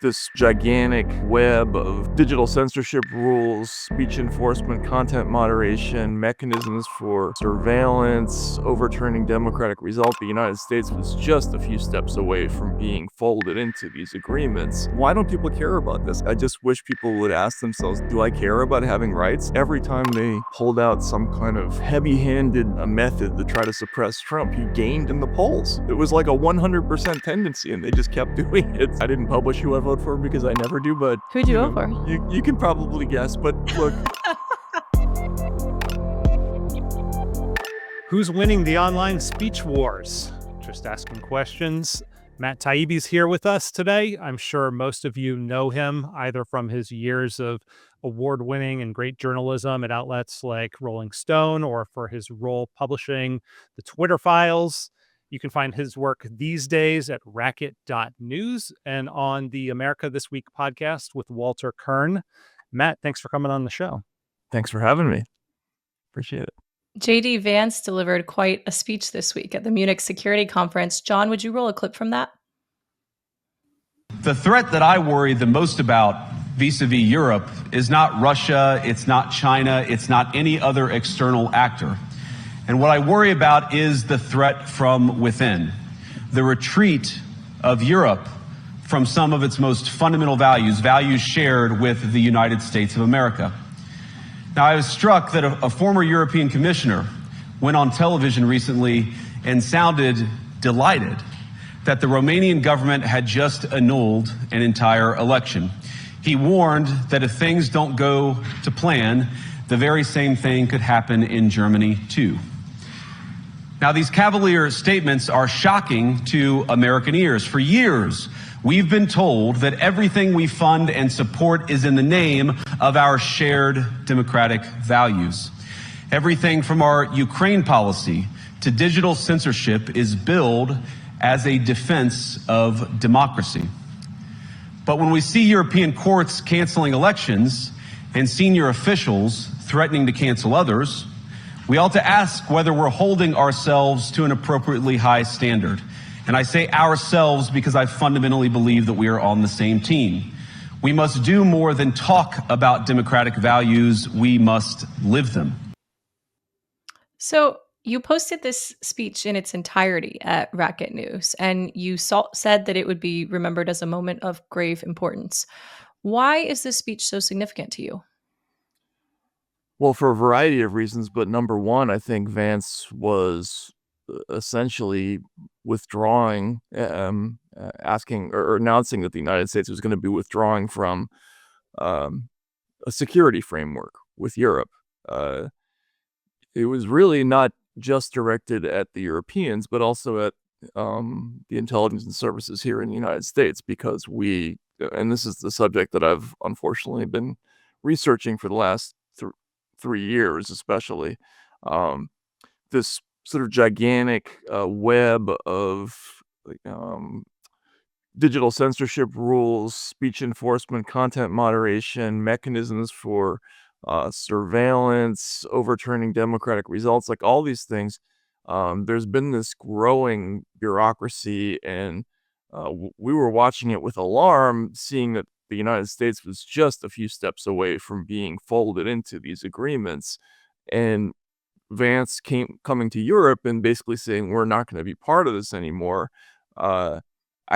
this gigantic web of digital censorship rules, speech enforcement, content moderation, mechanisms for surveillance, overturning democratic results. The United States was just a few steps away from being folded into these agreements. Why don't people care about this? I just wish people would ask themselves, do I care about having rights? Every time they pulled out some kind of heavy-handed method to try to suppress Trump, he gained in the polls. It was like a 100% tendency, and they just kept doing it. I didn't publish who I vote for because I never do, but who'd you vote for? You can probably guess, but look. Who's winning the online speech wars? Just asking questions. Matt Taibbi's here with us today. I'm sure most of you know him either from his years of award-winning and great journalism at outlets like Rolling Stone or for his role publishing the Twitter files. You can find his work these days at racket.news and on the America This Week podcast with Walter Kern. Matt, thanks for coming on the show. Thanks for having me. Appreciate it. JD Vance delivered quite a speech this week at the Munich Security Conference. John, would you roll a clip from that? The threat that I worry the most about vis-a-vis Europe is not Russia, it's not China, it's not any other external actor. And what I worry about is the threat from within, the retreat of Europe from some of its most fundamental values, values shared with the United States of America. Now, I was struck that a former European commissioner went on television recently and sounded delighted that the Romanian government had just annulled an entire election. He warned that if things don't go to plan, the very same thing could happen in Germany, too. Now, these cavalier statements are shocking to American ears. For years, we've been told that everything we fund and support is in the name of our shared democratic values. Everything from our Ukraine policy to digital censorship is billed as a defense of democracy. But when we see European courts canceling elections and senior officials threatening to cancel others, we ought to ask whether we're holding ourselves to an appropriately high standard. And I say ourselves because I fundamentally believe that we are on the same team. We must do more than talk about democratic values. We must live them. So you posted this speech in its entirety at Racket News, and you said that it would be remembered as a moment of grave importance. Why is this speech so significant to you? Well, for a variety of reasons, but number one, I think Vance was essentially withdrawing, asking or announcing that the United States was going to be withdrawing from a security framework with Europe. It was really not just directed at the Europeans, but also at the intelligence and services here in the United States, because and this is the subject that I've unfortunately been researching for the last 3 years, especially, this sort of gigantic web of digital censorship rules, speech enforcement, content moderation, mechanisms for surveillance, overturning democratic results, like all these things. There's been this growing bureaucracy, and we were watching it with alarm, seeing that the United States was just a few steps away from being folded into these agreements. And Vance coming to Europe and basically saying, we're not going to be part of this anymore, I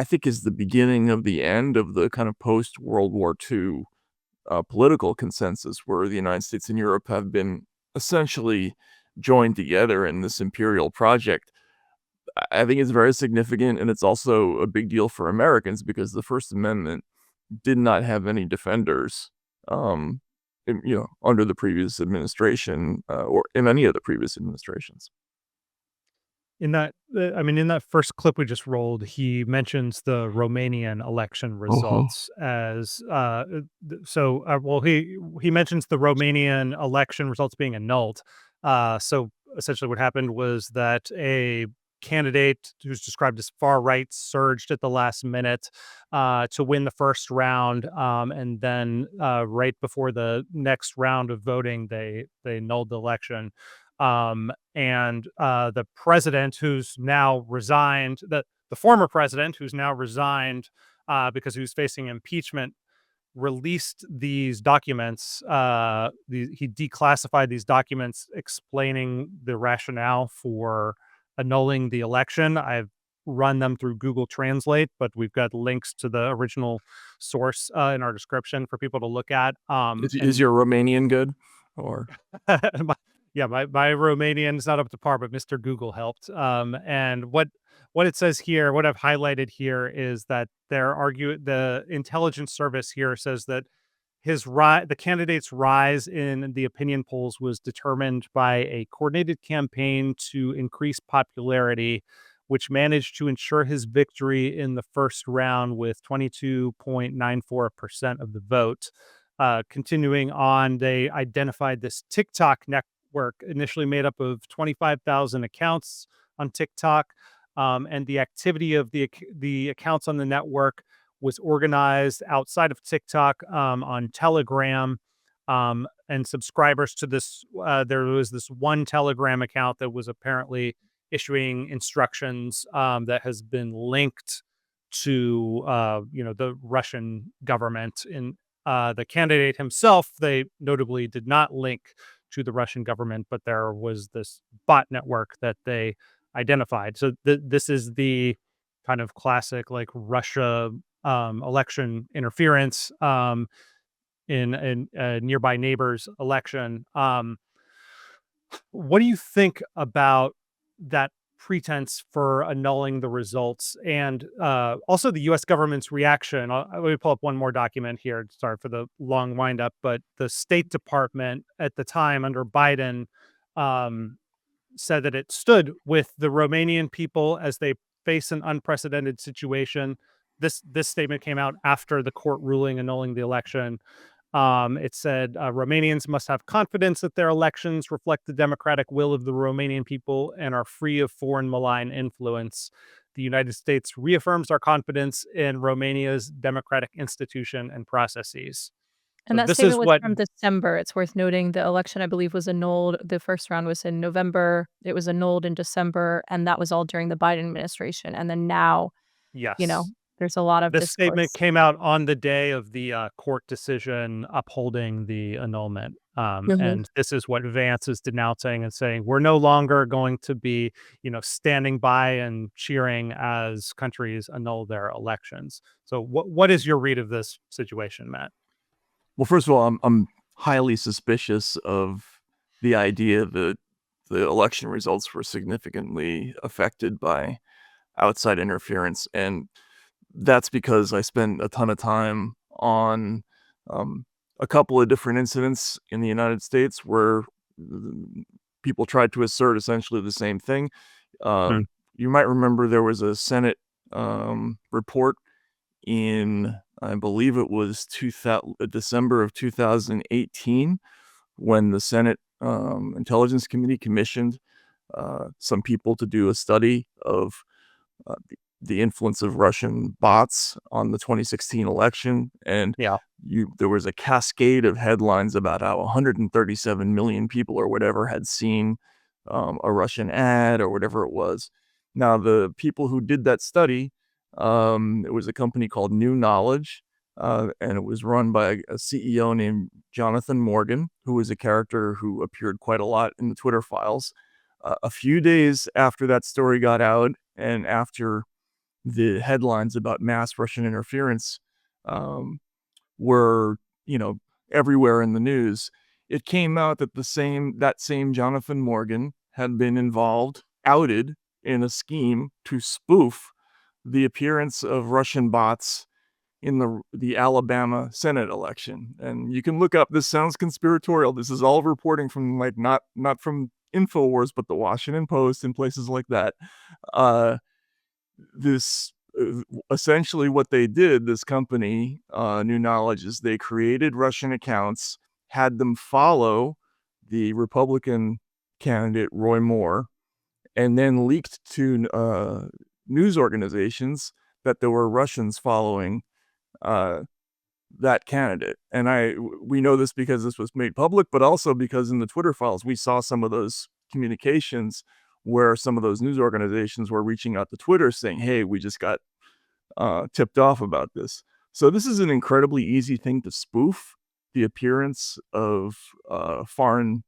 think is the beginning of the end of the kind of post-World War II political consensus, where the United States and Europe have been essentially joined together in this imperial project. I think it's very significant, and it's also a big deal for Americans because the First Amendment did not have any defenders, under the previous administration or in any of the previous administrations. In that first clip we just rolled, he mentions the Romanian election results as he mentions the Romanian election results being annulled. So essentially what happened was that a candidate who's described as far right surged at the last minute to win the first round, and then right before the next round of voting, they annulled the election. And the president who's now resigned, the former president who's now resigned, because he was facing impeachment, released these documents. He declassified these documents explaining the rationale for annulling the election. I've run them through Google Translate, but we've got links to the original source in our description for people to look at. Is your Romanian good? Or my Romanian is not up to par, but Mr. Google helped. And what it says here, what I've highlighted here, is that the intelligence service here says that the candidate's rise in the opinion polls was determined by a coordinated campaign to increase popularity, which managed to ensure his victory in the first round with 22.94% of the vote. Continuing on, they identified this TikTok network, initially made up of 25,000 accounts on TikTok, and the activity of the accounts on the network was organized outside of TikTok, on Telegram, and subscribers to this. There was this one Telegram account that was apparently issuing instructions that has been linked to the Russian government. In the candidate himself, they notably did not link to the Russian government, but there was this bot network that they identified. So this is the kind of classic like Russia election interference in a nearby neighbor's election. What do you think about that pretense for annulling the results, and also the U.S. government's reaction? Let me pull up one more document here. Sorry for the long windup, but the State Department at the time under Biden said that it stood with the Romanian people as they face an unprecedented situation. This statement came out after the court ruling annulling the election. It said Romanians must have confidence that their elections reflect the democratic will of the Romanian people and are free of foreign malign influence. The United States reaffirms our confidence in Romania's democratic institution and processes. And So that this is statement was what, from December. It's worth noting the election, I believe, was annulled. The first round was in November. It was annulled in December, and that was all during the Biden administration. And then now, yes. there's a lot of This statement discourse. came out on the day of the court decision upholding the annulment. Mhm. And this is what Vance is denouncing and saying, we're no longer going to be, standing by and cheering as countries annul their elections. So what is your read of this situation, Matt? Well, first of all, I'm highly suspicious of the idea that the election results were significantly affected by outside interference, and that's because I spent a ton of time on a couple of different incidents in the United States where people tried to assert essentially the same thing. Hmm. You might remember there was a Senate report in, I believe it was December of 2018, when the Senate Intelligence Committee commissioned some people to do a study of the influence of Russian bots on the 2016 election. And Yeah. there was a cascade of headlines about how 137 million people or whatever had seen a Russian ad or whatever it was. Now, the people who did that study, it was a company called New Knowledge, and it was run by a CEO named Jonathan Morgan, who was a character who appeared quite a lot in the Twitter files. A few days after that story got out, and after the headlines about mass Russian interference were, everywhere in the news, it came out that that same Jonathan Morgan had been outed in a scheme to spoof the appearance of Russian bots in the Alabama Senate election. And you can look up, this sounds conspiratorial. This is all reporting from not from InfoWars, but the Washington Post and places like that. This essentially what they did, this company, New Knowledge, is they created Russian accounts, had them follow the Republican candidate Roy Moore, and then leaked to news organizations that there were Russians following that candidate. And we know this because this was made public, but also because in the Twitter files we saw some of those communications where some of those news organizations were reaching out to Twitter saying, hey, we just got tipped off about this. So this is an incredibly easy thing to spoof the appearance of foreign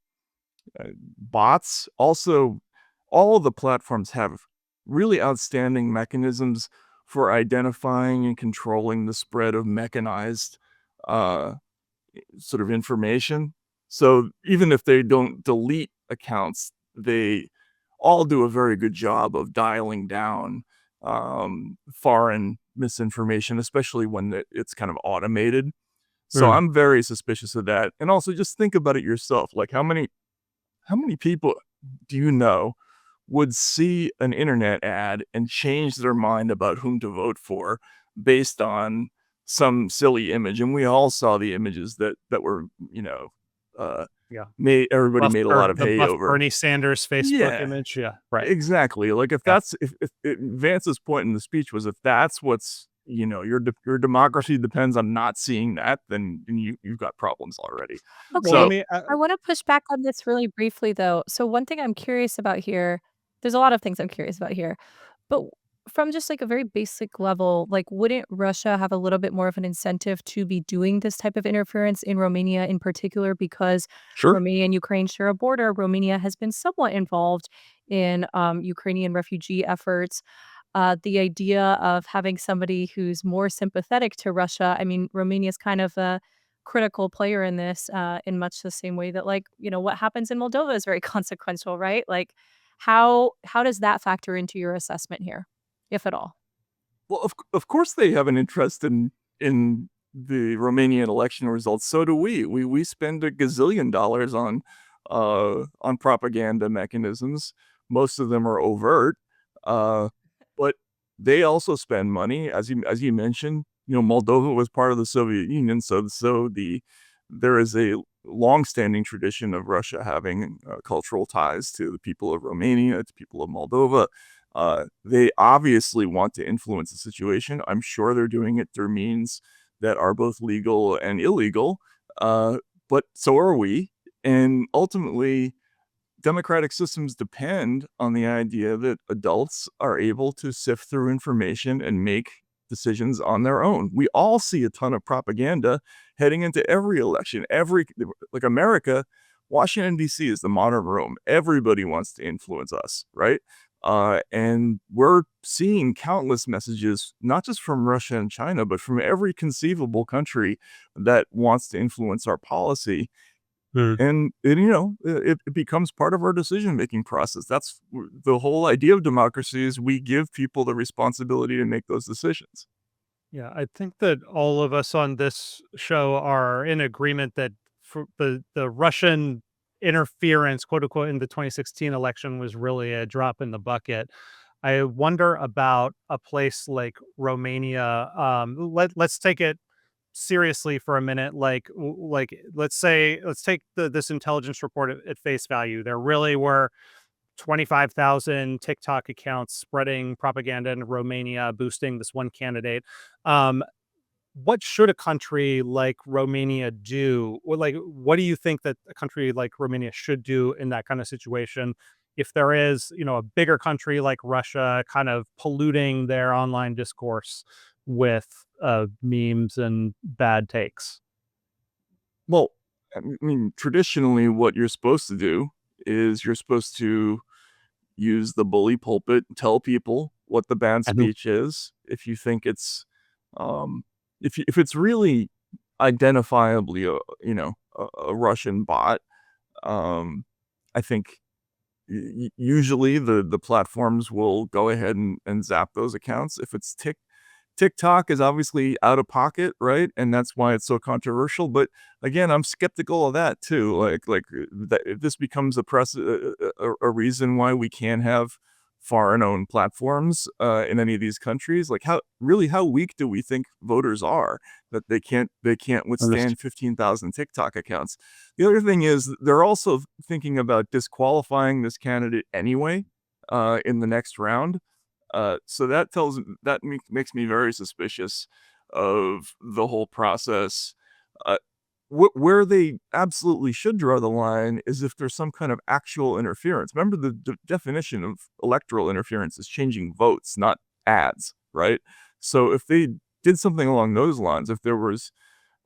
bots. Also, all of the platforms have really outstanding mechanisms for identifying and controlling the spread of mechanized uh, sort of information. So even if they don't delete accounts, they all do a very good job of dialing down foreign misinformation, especially when it's kind of automated. So Mm. I'm very suspicious of that. And also just think about it yourself. Like how many people do you know would see an internet ad and change their mind about whom to vote for based on some silly image? And we all saw the images that were, uh, Yeah. everybody made a lot of The hay buff over. Bernie Sanders Facebook Yeah, image. Yeah. Right. exactly. Like if Yeah. that's if Vance's point in the speech was if that's what's your democracy depends on not seeing that, then you've got problems already. Well, let Okay. So me. I wanna push back on this really briefly, though. So one thing I'm curious about here, there's a lot of things I'm curious about here, but from just, like, a very basic level, like, wouldn't Russia have a little bit more of an incentive to be doing this type of interference in Romania in particular? Because sure, Romania and Ukraine share a border. Romania has been somewhat involved in, Ukrainian refugee efforts. The idea of having somebody who's more sympathetic to Russia, I mean, Romania is kind of a critical player in this, in much the same way that, like, what happens in Moldova is very consequential, right? Like, how does that factor into your assessment here, if at all? well, of course they have an interest in the Romanian election results. So do we. We spend a gazillion dollars on propaganda mechanisms. Most of them are overt, but they also spend money, as you mentioned. Moldova was part of the Soviet Union, so there is a long-standing tradition of Russia having cultural ties to the people of Romania, to people of Moldova. They obviously want to influence the situation. I'm sure they're doing it through means that are both legal and illegal, uh, but so are we. And ultimately, democratic systems depend on the idea that adults are able to sift through information and make decisions on their own. We all see a ton of propaganda heading into every election. Like America, Washington, D.C. is the modern Rome. Everybody wants to influence us, right? And we're seeing countless messages, not just from Russia and China, but from every conceivable country that wants to influence our policy. Mm. And it becomes part of our decision-making process. That's the whole idea of democracy is we give people the responsibility to make those decisions. Yeah, I think that all of us on this show are in agreement that for the Russian interference, quote unquote, in the 2016 election was really a drop in the bucket. I wonder about a place like Romania. Let's take it seriously for a minute. Let's take this intelligence report at face value. There really were 25,000 TikTok accounts spreading propaganda in Romania, boosting this one candidate. Um, what should a country like Romania do? Or like, what do you think that a country like Romania should do in that kind of situation? If there is, a bigger country like Russia kind of polluting their online discourse with memes and bad takes. Well, I mean, traditionally, what you're supposed to do is you're supposed to use the bully pulpit, tell people what the bad I know. speech is. If you think it's, um, if it's really identifiably a Russian bot, um, I think usually the platforms will go ahead and zap those accounts. If it's TikTok is obviously out of pocket, right? And that's why it's so controversial. But again, I'm skeptical of that too. That if this becomes a reason why we can't have foreign-owned platforms in any of these countries, like how weak do we think voters are that they can't withstand 15,000 TikTok accounts? The other thing is they're also thinking about disqualifying this candidate anyway in the next round. So that makes me very suspicious of the whole process. Uh, where they absolutely should draw the line is if there's some kind of actual interference. Remember, the definition of electoral interference is changing votes, not ads, right? So if they did something along those lines, if there was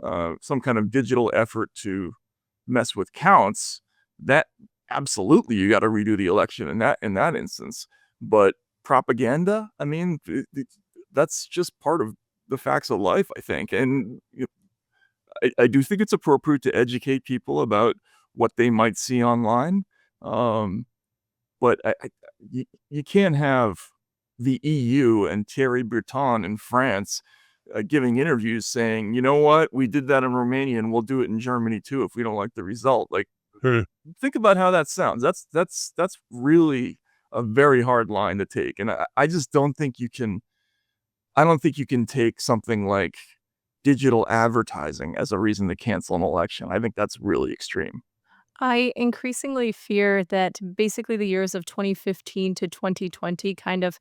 some kind of digital effort to mess with counts, that absolutely you got to redo the election in that instance. But propaganda, I mean, that's just part of the facts of life, I think. And I do think it's appropriate to educate people about what they might see online. Um, but you can't have the EU and Thierry Breton in France giving interviews saying, you know what, we did that in Romania and we'll do it in Germany too if we don't like the result. Like, think about how that sounds. That's really a very hard line to take. And I just don't think you can. I don't think you can take something like digital advertising as a reason to cancel an election. I think that's really extreme. I increasingly fear that basically the years of 2015 to 2020 kind of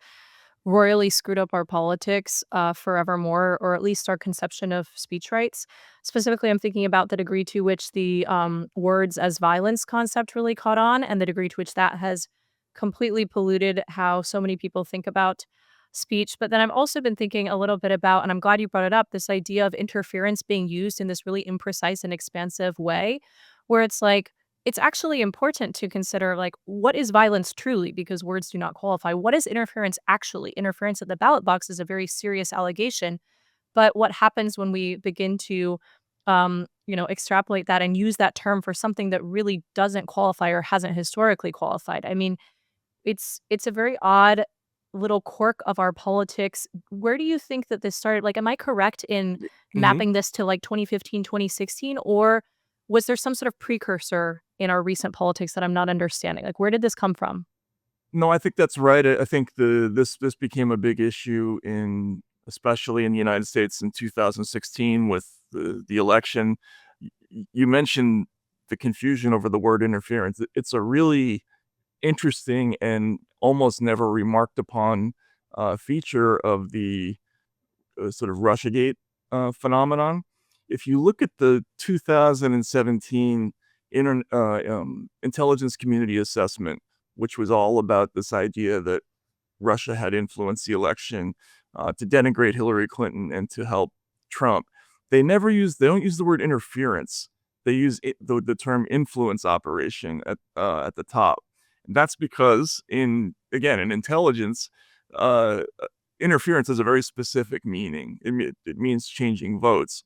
royally screwed up our politics forevermore, or at least our conception of speech rights. Specifically, I'm thinking about the degree to which the words as violence concept really caught on, and the degree to which that has completely polluted how so many people think about speech. But then I've also been thinking a little bit about, and I'm glad you brought it up, this idea of interference being used in this really imprecise and expansive way, where it's like, it's actually important to consider, like, what is violence truly, because words do not qualify. What is interference actually? Interference at the ballot box is a very serious allegation. But what happens when we begin to, extrapolate that and use that term for something that really doesn't qualify or hasn't historically qualified? I mean, it's a very odd little quirk of our politics. Where do you think that this started? Like, am I correct in Mhm. mapping this to like 2015, 2016, or was there some sort of precursor in our recent politics that I'm not understanding? Like, where did this come from? No, I think that's right. I think this became a big issue especially in the United States in 2016 with the election. You mentioned the confusion over the word interference. It's a really interesting and almost never remarked upon feature of the sort of Russiagate phenomenon. If you look at the 2017 intelligence community assessment, which was all about this idea that Russia had influenced the election to denigrate Hillary Clinton and to help Trump, they don't use the word interference. They use the term influence operation at the top. And that's because in intelligence, uh, interference has a very specific meaning. It means changing votes.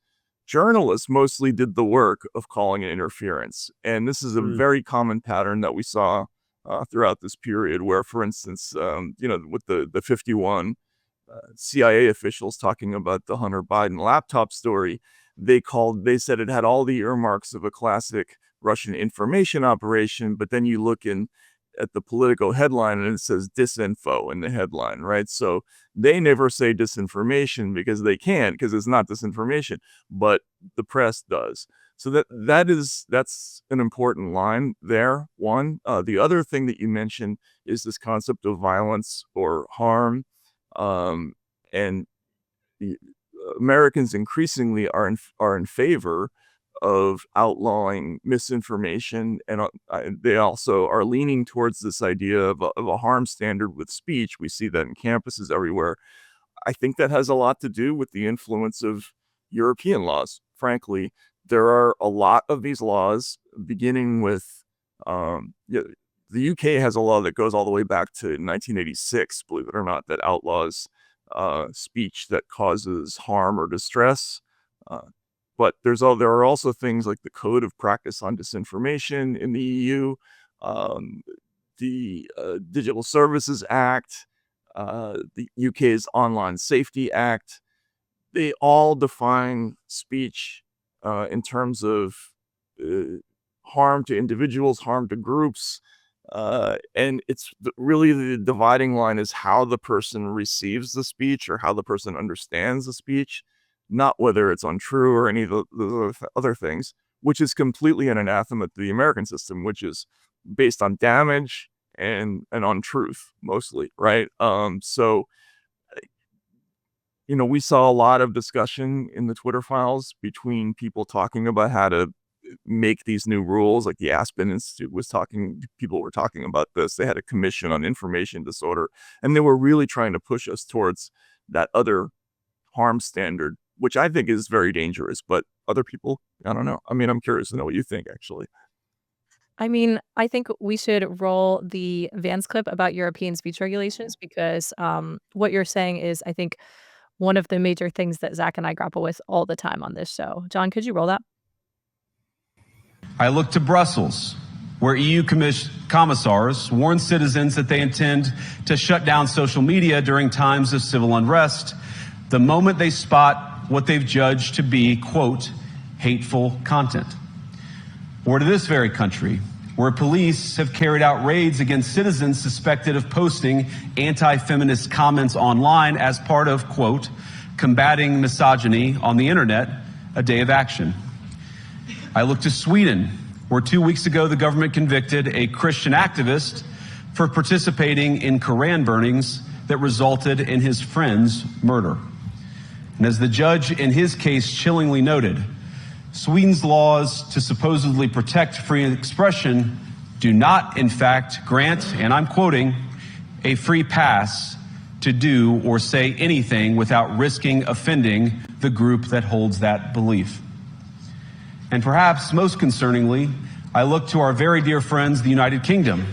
Journalists mostly did the work of calling it interference. And this is a very common pattern that we saw throughout this period where, for instance, with the 51 CIA officials talking about the Hunter Biden laptop story, they said it had all the earmarks of a classic Russian information operation, but then you look at the Politico headline and it says disinfo in the headline, right? So they never say disinformation because they can't, because it's not disinformation, but the press does. So that's an important line there. One, the other thing that you mentioned is this concept of violence or harm, and the Americans increasingly are in favor of outlawing misinformation, and they also are leaning towards this idea of a harm standard with speech. We see that in campuses everywhere. I think that has a lot to do with the influence of European laws. Frankly, there are a lot of these laws, beginning with the UK has a law that goes all the way back to 1986, believe it or not, that outlaws speech that causes harm or distress. Uh, but there are also things like the Code of Practice on Disinformation in the EU, um, the Digital Services Act, the UK's Online Safety Act. They all define speech in terms of uh, harm to individuals, harm to groups. And really the dividing line is how the person receives the speech or how the person understands the speech, not whether it's untrue or any of the other things, which is completely an anathema to the American system, which is based on damage and on truth mostly, right? We saw a lot of discussion in the Twitter files between people talking about how to make these new rules. Like the Aspen Institute people were talking about this. They had a commission on information disorder, and they were really trying to push us towards that other harm standard, which I think is very dangerous, but other people, I don't know. I mean, I'm curious to know what you think, actually. I mean, I think we should roll the Vance clip about European speech regulations because what you're saying is, I think, one of the major things that Zach and I grapple with all the time on this show. John, could you roll that? I look to Brussels, where EU commissars warn citizens that they intend to shut down social media during times of civil unrest the moment they spot what they've judged to be, quote, hateful content. Or to this very country, where police have carried out raids against citizens suspected of posting anti-feminist comments online as part of, quote, combating misogyny on the internet, a day of action. I look to Sweden, where 2 weeks ago the government convicted a Christian activist for participating in Koran burnings that resulted in his friend's murder. And as the judge in his case chillingly noted, Sweden's laws to supposedly protect free expression do not, in fact, grant, and I'm quoting, a free pass to do or say anything without risking offending the group that holds that belief. And perhaps most concerningly, I look to our very dear friends, the United Kingdom,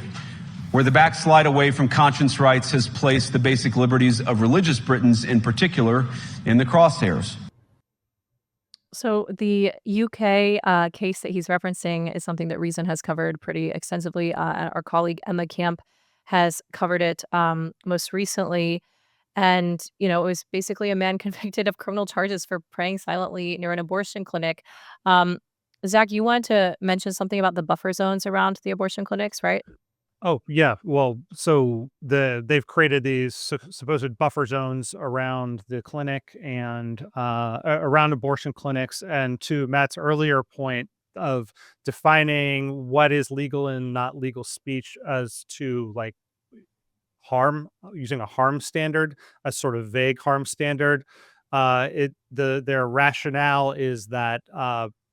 where the backslide away from conscience rights has placed the basic liberties of religious Britons in particular in the crosshairs. So the UK case that he's referencing is something that Reason has covered pretty extensively. Our colleague Emma Camp has covered it most recently. And, it was basically a man convicted of criminal charges for praying silently near an abortion clinic. Zach, you wanted to mention something about the buffer zones around the abortion clinics, right? Oh, yeah. Well, so they've created these supposed buffer zones around the clinic and around abortion clinics. And to Matt's earlier point of defining what is legal and not legal speech as to like harm, using a harm standard, a sort of vague harm standard, their rationale is that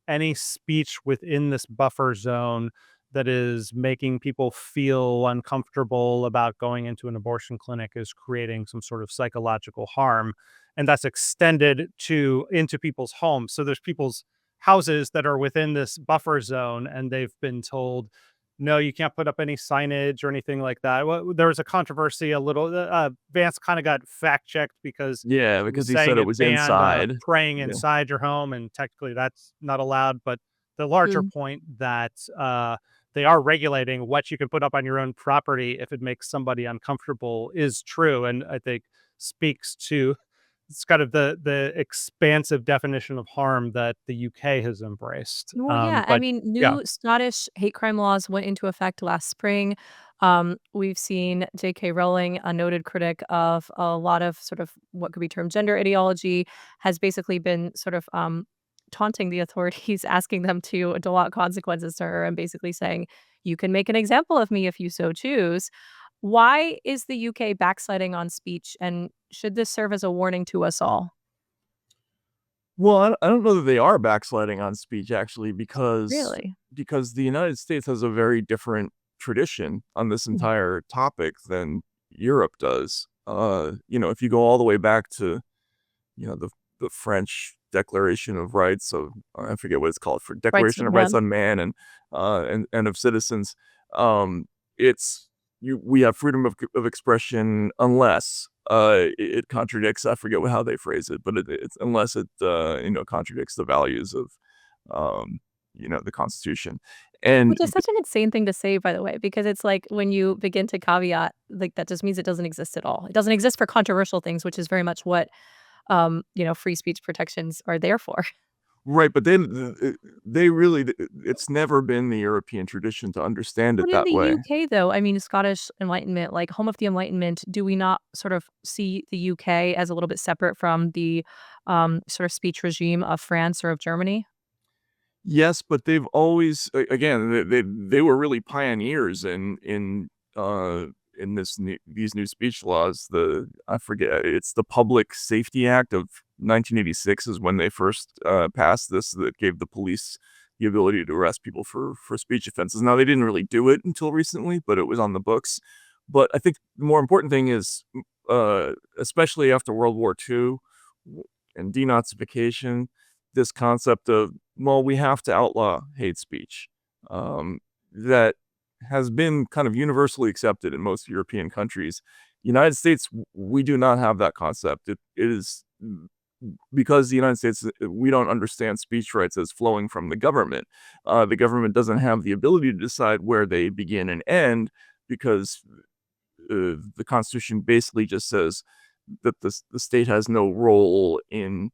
any speech within this buffer zone that is making people feel uncomfortable about going into an abortion clinic is creating some sort of psychological harm, and that's extended into people's homes. So there's people's houses that are within this buffer zone, and they've been told, no, you can't put up any signage or anything like that. Well, there was a controversy a little. Vance kind of got fact checked because Yeah, he was because he saying said it it was banned inside. praying Yeah. inside your home, and technically that's not allowed. But the larger Mm. point that they are regulating what you can put up on your own property if it makes somebody uncomfortable is true, and I think speaks to it's kind of the expansive definition of harm that the UK has embraced. Well, yeah. I But mean, yeah, new Scottish hate crime laws went into effect last spring. We've seen J.K. Rowling, a noted critic of a lot of sort of what could be termed gender ideology, has basically been sort of taunting the authorities, asking them to dole out consequences to her and basically saying, you can make an example of me if you so choose. Why is the UK backsliding on speech? And should this serve as a warning to us all? Well, I don't know that they are backsliding on speech, actually, because Really? the United States has a very different tradition on this Mhm. entire topic than Europe does. If you go all the way back to, the French Declaration of Rights of, I forget what it's called, for Rights Declaration of of Rights Man. on Man and of citizens, it's we have freedom of expression unless it contradicts, I forget how they phrase it, but it's unless it contradicts the values of the Constitution. And Which is such an insane thing to say, by the way, because it's like when you begin to caveat, like that just means it doesn't exist at all. It doesn't exist for controversial things, which is very much what free speech protections are there for. right, but then they really it's never been the European tradition to understand it But in that the way. UK, though, I mean, Scottish Enlightenment, like home of the Enlightenment, do we not sort of see the UK as a little bit separate from the sort of speech regime of France or of Germany? Yes, but they've always again, they were really pioneers in these new speech laws. I forget, it's the Public Safety Act of 1986 is when they first passed this, that gave the police the ability to arrest people for speech offenses. Now, they didn't really do it until recently, but it was on the books. But I think the more important thing is, especially after World War II, and denazification, this concept of, well, we have to outlaw hate speech, that has been kind of universally accepted in most European countries. United States, we do not have that concept. It is because the United States, we don't understand speech rights as flowing from the government. The government doesn't have the ability to decide where they begin and end because the Constitution basically just says that the state has no role in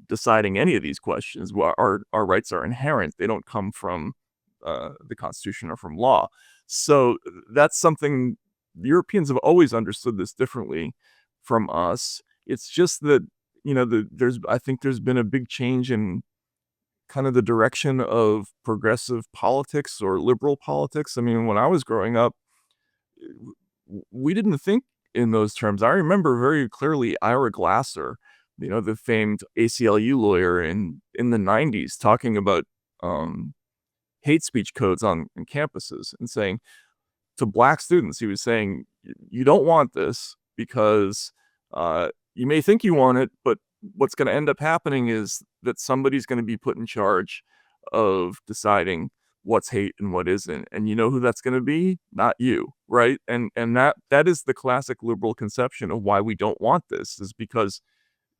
deciding any of these questions. Our rights are inherent; they don't come from the Constitution or from law. So that's something Europeans have always understood this differently from us. It's just that I think there's been a big change in kind of the direction of progressive politics or liberal politics. I mean, when I was growing up, we didn't think in those terms. I remember very clearly Ira Glasser, the famed ACLU lawyer in the 90s, talking about hate speech codes on campuses and saying to black students, he was saying, you don't want this because you may think you want it, but what's going to end up happening is that somebody's going to be put in charge of deciding what's hate and what isn't. And you know who that's going to be? Not you, right? And that is the classic liberal conception of why we don't want this, is because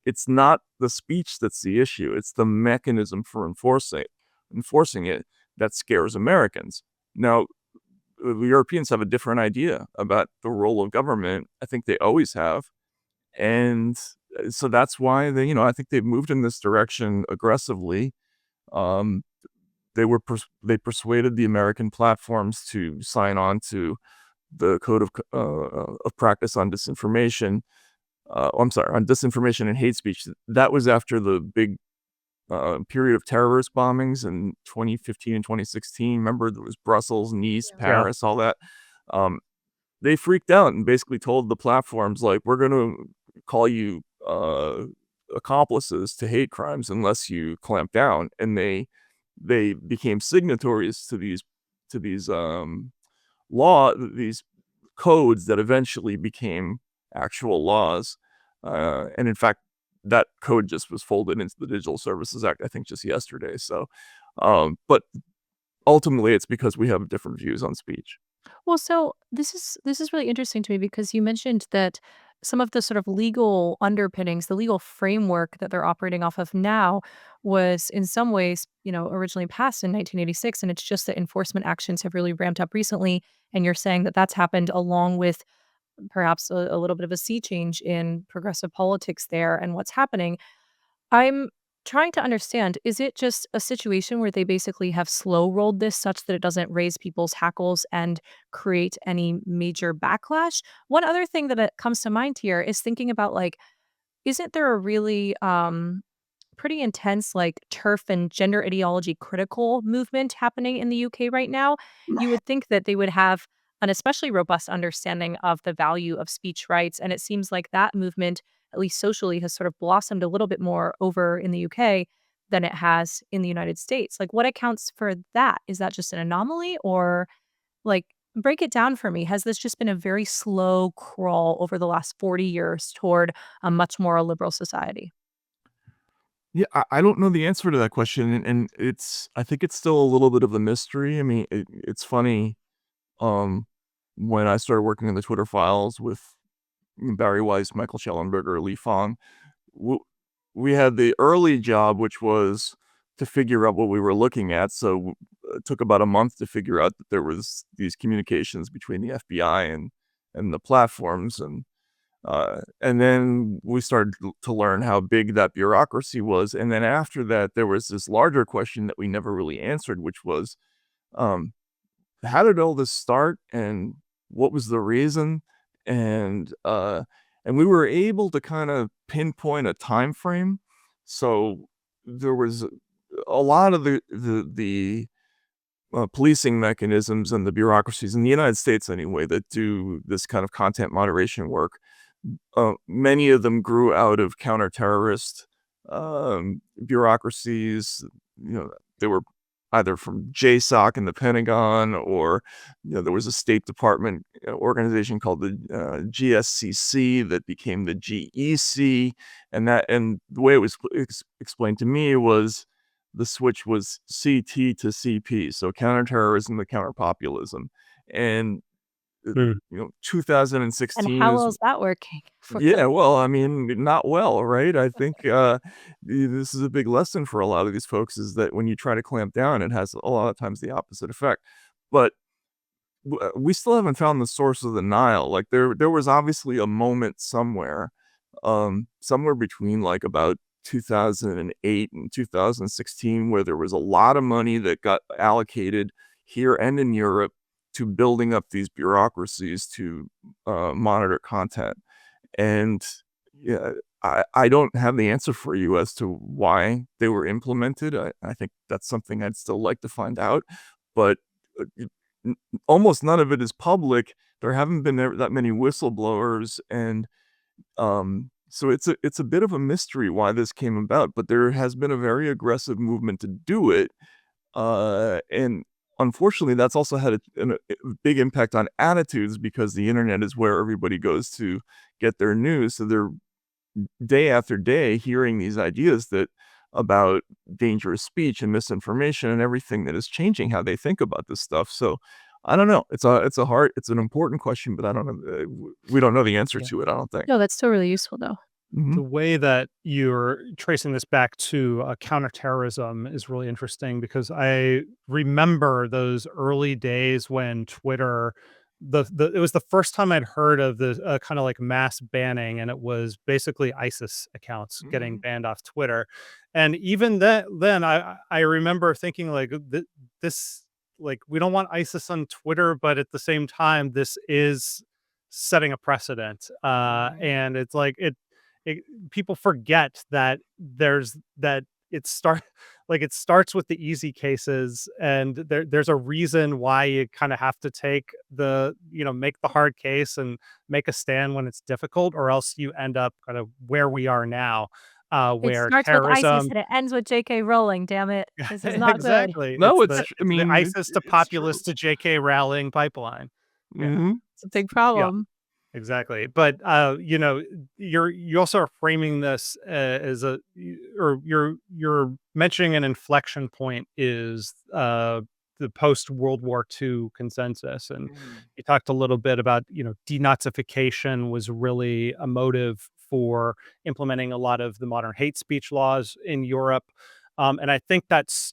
it's not the speech that's the issue. It's the mechanism for enforcing it that scares Americans. Now, the Europeans have a different idea about the role of government. I think they always have. And so that's why I think they've moved in this direction aggressively. They persuaded the American platforms to sign on to the code of practice on disinformation. On disinformation and hate speech. That was after the big period of terrorist bombings in 2015 and 2016. Remember, there was Brussels, Nice, Paris, all that. They freaked out and basically told the platforms, like, we're going to call you accomplices to hate crimes unless you clamp down. And they became signatories to these these codes that eventually became actual laws. And in fact, that code just was folded into the Digital Services Act, I think, just yesterday. So, but ultimately, it's because we have different views on speech. Well, so this is really interesting to me because you mentioned that some of the sort of legal underpinnings, the legal framework that they're operating off of now was in some ways, originally passed in 1986, and it's just that enforcement actions have really ramped up recently, and you're saying that that's happened along with perhaps a little bit of a sea change in progressive politics there and what's happening. I'm trying to understand, is it just a situation where they basically have slow rolled this such that it doesn't raise people's hackles and create any major backlash? One other thing that comes to mind here is thinking about, like, isn't there a really pretty intense, like, turf and gender ideology critical movement happening in the UK right now? You would think that they would have an especially robust understanding of the value of speech rights. And it seems like that movement, at least socially, has sort of blossomed a little bit more over in the UK than it has in the United States. Like, what accounts for that? Is that just an anomaly? Or, like, break it down for me. Has this just been a very slow crawl over the last 40 years toward a much more liberal society? Yeah, I don't know the answer to that question, and I think it's still a little bit of a mystery. I mean, it's funny. Um, when I started working in the Twitter files with Barry Weiss, Michael Schellenberger, Lee Fong, we had the early job, which was to figure out what we were looking at. So it took about a month to figure out that there was these communications between the FBI and the platforms, and then we started to learn how big that bureaucracy was. And then after that, there was this larger question that we never really answered, which was, um, how did all this start and what was the reason? And we were able to kind of pinpoint a time frame. So there was a lot of the policing mechanisms and the bureaucracies in the United States anyway that do this kind of content moderation work. Many of them grew out of counter-terrorist bureaucracies. They were either from JSOC in the Pentagon, or there was a State Department organization called the GSCC that became the GEC, and the way it was explained to me was the switch was CT to CP, so counterterrorism to counterpopulism, and 2016 And how well is that working? Yeah, well, I mean, not well, right? I think this is a big lesson for a lot of these folks, is that when you try to clamp down, it has a lot of times the opposite effect. But we still haven't found the source of the Nile. Like there was obviously a moment somewhere between like about 2008 and 2016 where there was a lot of money that got allocated here and in Europe to building up these bureaucracies to monitor content. And yeah, I don't have the answer for you as to why they were implemented. I think that's something I'd still like to find out, but almost none of it is public. There haven't been that many whistleblowers, and so it's a bit of a mystery why this came about. But there has been a very aggressive movement to do it, and unfortunately, that's also had a big impact on attitudes, because the internet is where everybody goes to get their news. So they're day after day hearing these ideas about dangerous speech and misinformation and everything that is changing how they think about this stuff. So I don't know. It's an important question, but I don't know. We don't know the answer to it, I don't think. No, that's still really useful though. The way that you're tracing this back to counterterrorism is really interesting, because I remember those early days when Twitter, it was the first time I'd heard of the kind of like mass banning, and it was basically ISIS accounts getting banned off Twitter. And even then I remember thinking like this, like, we don't want ISIS on Twitter, but at the same time, this is setting a precedent. And it's like people forget that it starts with the easy cases, and there's a reason why you kind of have to make the hard case and make a stand when it's difficult, or else you end up kind of where we are now, where it starts terrorism with ISIS and it ends with J.K. Rowling. Damn it, this is not exactly. good. No, the ISIS to populist to J.K. Rowling pipeline. It's a big problem. Exactly. But you also are framing this as you're mentioning an inflection point is the post-World War II consensus. And you talked a little bit about, denazification was really a motive for implementing a lot of the modern hate speech laws in Europe. And I think that's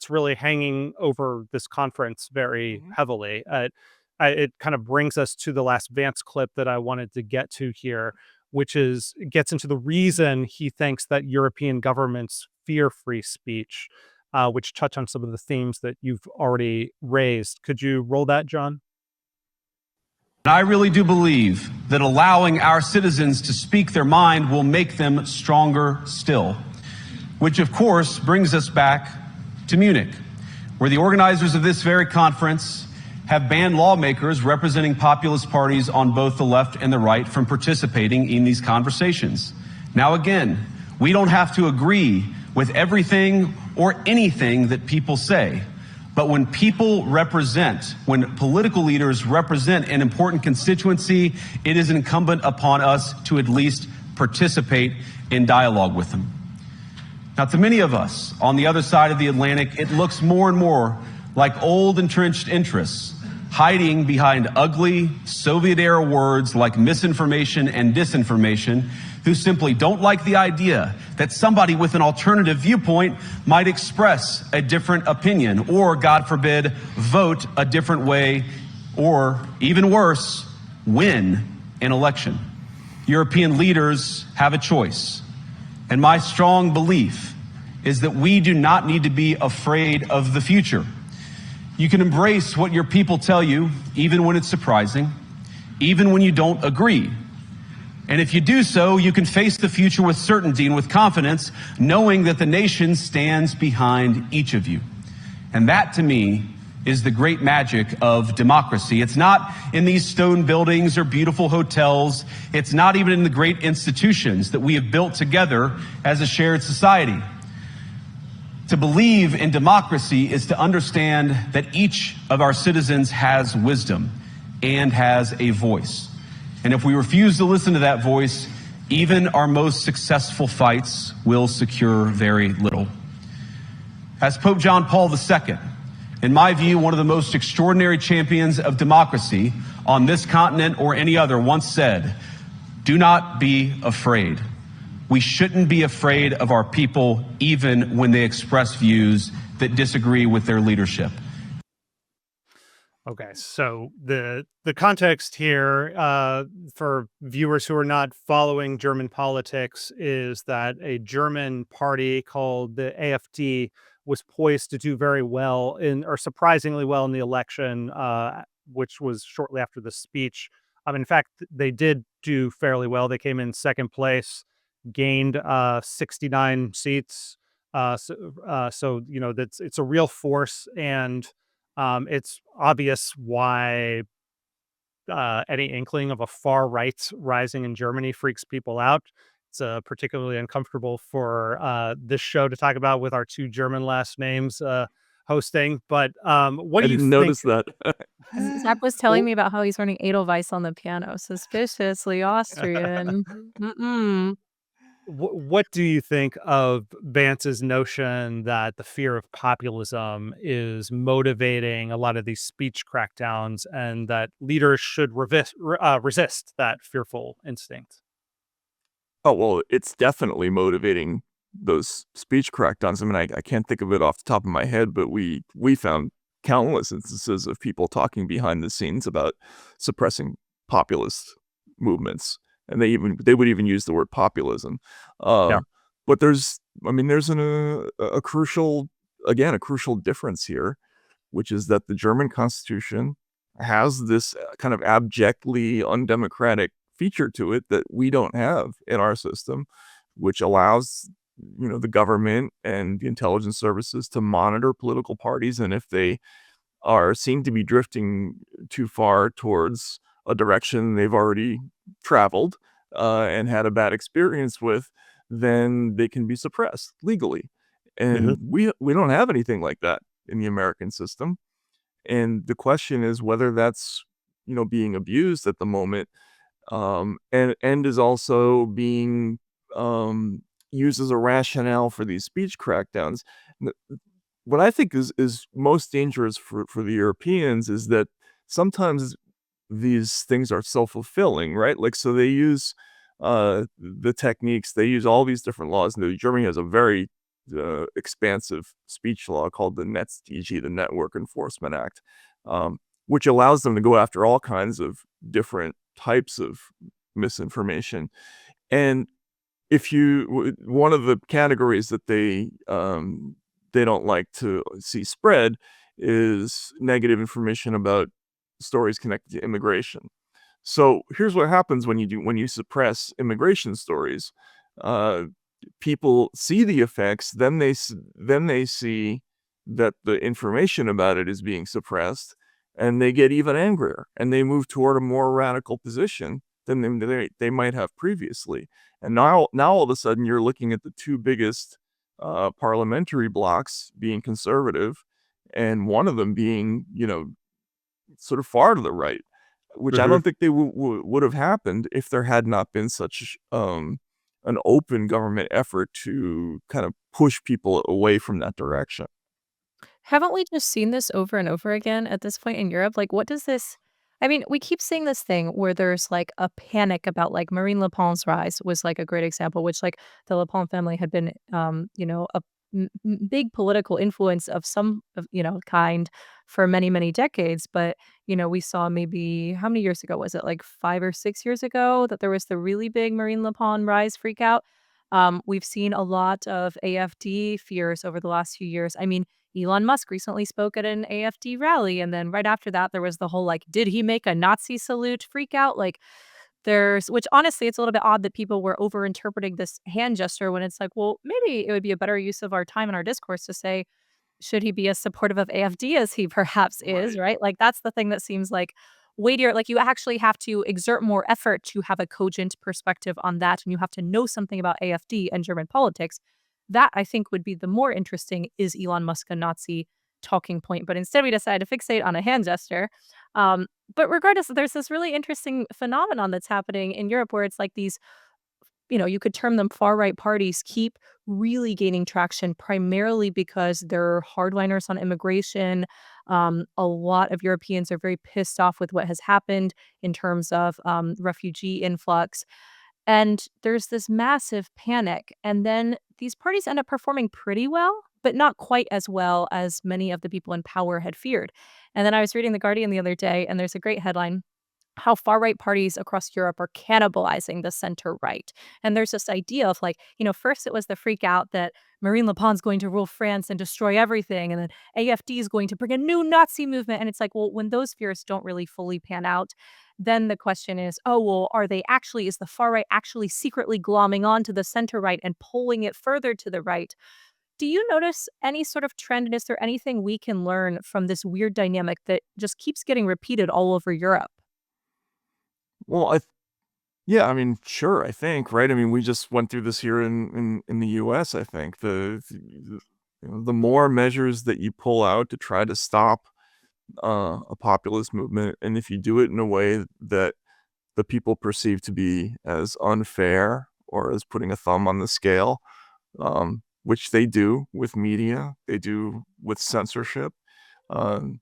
really hanging over this conference very heavily. It kind of brings us to the last Vance clip that I wanted to get to here, which gets into the reason he thinks that European governments fear free speech, which touch on some of the themes that you've already raised. Could you roll that, John? I really do believe that allowing our citizens to speak their mind will make them stronger still, which of course brings us back to Munich, where the organizers of this very conference have banned lawmakers representing populist parties on both the left and the right from participating in these conversations. Now, again, we don't have to agree with everything or anything that people say, but when political leaders represent an important constituency, it is incumbent upon us to at least participate in dialogue with them. Now, to many of us on the other side of the Atlantic, it looks more and more like old entrenched interests hiding behind ugly Soviet-era words like misinformation and disinformation, who simply don't like the idea that somebody with an alternative viewpoint might express a different opinion, or, God forbid, vote a different way, or, even worse, win an election. European leaders have a choice, and my strong belief is that we do not need to be afraid of the future. You can embrace what your people tell you, even when it's surprising, even when you don't agree. And if you do so, you can face the future with certainty and with confidence, knowing that the nation stands behind each of you. And that, to me, is the great magic of democracy. It's not in these stone buildings or beautiful hotels. It's not even in the great institutions that we have built together as a shared society. To believe in democracy is to understand that each of our citizens has wisdom and has a voice. And if we refuse to listen to that voice, even our most successful fights will secure very little. As Pope John Paul II, in my view, one of the most extraordinary champions of democracy on this continent or any other, once said, "Do not be afraid. We shouldn't be afraid of our people, even when they express views that disagree with their leadership." Okay, so the context here for viewers who are not following German politics is that a German party called the AfD was poised to do very well or surprisingly well in the election, which was shortly after the speech. In fact, they did do fairly well. They came in second place, gained 69 seats. So it's a real force, and it's obvious why any inkling of a far right rising in Germany freaks people out. It's particularly uncomfortable for this show to talk about with our two German last names hosting. But what I do you didn't think? notice that. Zach was telling me about how he's learning Edelweiss on the piano. Suspiciously Austrian. Mm-mm. What do you think of Vance's notion that the fear of populism is motivating a lot of these speech crackdowns, and that leaders should resist that fearful instinct? Oh, well, it's definitely motivating those speech crackdowns. I mean, I can't think of it off the top of my head, but we found countless instances of people talking behind the scenes about suppressing populist movements, and they would even use the word populism. Yeah. But there's a crucial difference here, which is that the German Constitution has this kind of abjectly undemocratic feature to it that we don't have in our system, which allows the government and the intelligence services to monitor political parties, and if they seem to be drifting too far towards a direction they've already traveled and had a bad experience with, then they can be suppressed legally. And we don't have anything like that in the American system. And the question is whether that's being abused at the moment, and is also being used as a rationale for these speech crackdowns. What I think is most dangerous for the Europeans is that sometimes these things are self-fulfilling, right? Like, so they use the techniques, they use all these different laws. Germany has a very expansive speech law called the NetzDG, the Network Enforcement Act, which allows them to go after all kinds of different types of misinformation. And one of the categories that they don't like to see spread is negative information about stories connected to immigration. So here's what happens when you suppress immigration stories. People see the effects, then they see that the information about it is being suppressed, and they get even angrier, and they move toward a more radical position than they might have previously. And now all of a sudden you're looking at the two biggest parliamentary blocks being conservative, and one of them being sort of far to the right, which I don't think they would have happened if there had not been such an open government effort to kind of push people away from that direction. Haven't we just seen this over and over again at this point in Europe? Like, what does this I mean, we keep seeing this thing where there's, like, a panic about, like, Marine Le Pen's rise was, like, a great example, which, like, the Le Pen family had been, a big political influence of some of, kind for many, many decades. But, we saw maybe how many years ago was it? Like 5 or 6 years ago that there was the really big Marine Le Pen rise freak out. We've seen a lot of AfD fears over the last few years. I mean, Elon Musk recently spoke at an AfD rally, and then right after that, there was the whole, like, "Did he make a Nazi salute?" freak out. Like, which honestly, it's a little bit odd that people were overinterpreting this hand gesture when it's like, well, maybe it would be a better use of our time and our discourse to say, should he be as supportive of AfD as he perhaps is, right? Like, that's the thing that seems like weightier. Like, you actually have to exert more effort to have a cogent perspective on that, and you have to know something about AfD and German politics that I think would be the more interesting, is Elon Musk a Nazi talking point? But instead we decided to fixate on a hand gesture. But regardless, there's this really interesting phenomenon that's happening in Europe where it's like these, you could term them far right parties, keep really gaining traction primarily because they're hardliners on immigration. A lot of Europeans are very pissed off with what has happened in terms of refugee influx. And there's this massive panic. And then these parties end up performing pretty well, but not quite as well as many of the people in power had feared. And then I was reading The Guardian the other day, and there's a great headline: how far right parties across Europe are cannibalizing the center right. And there's this idea of like, first it was the freak out that Marine Le Pen's going to rule France and destroy everything. And then AFD is going to bring a new Nazi movement. And it's like, well, when those fears don't really fully pan out, then the question is, oh, well, is the far right actually secretly glomming on to the center right and pulling it further to the right? Do you notice any sort of trend? And is there anything we can learn from this weird dynamic that just keeps getting repeated all over Europe? Well, yeah, I mean, sure, I think, right? I mean, we just went through this here in the US, I think. The more measures that you pull out to try to stop a populist movement, and if you do it in a way that the people perceive to be as unfair or as putting a thumb on the scale, which they do with media, they do with censorship, um,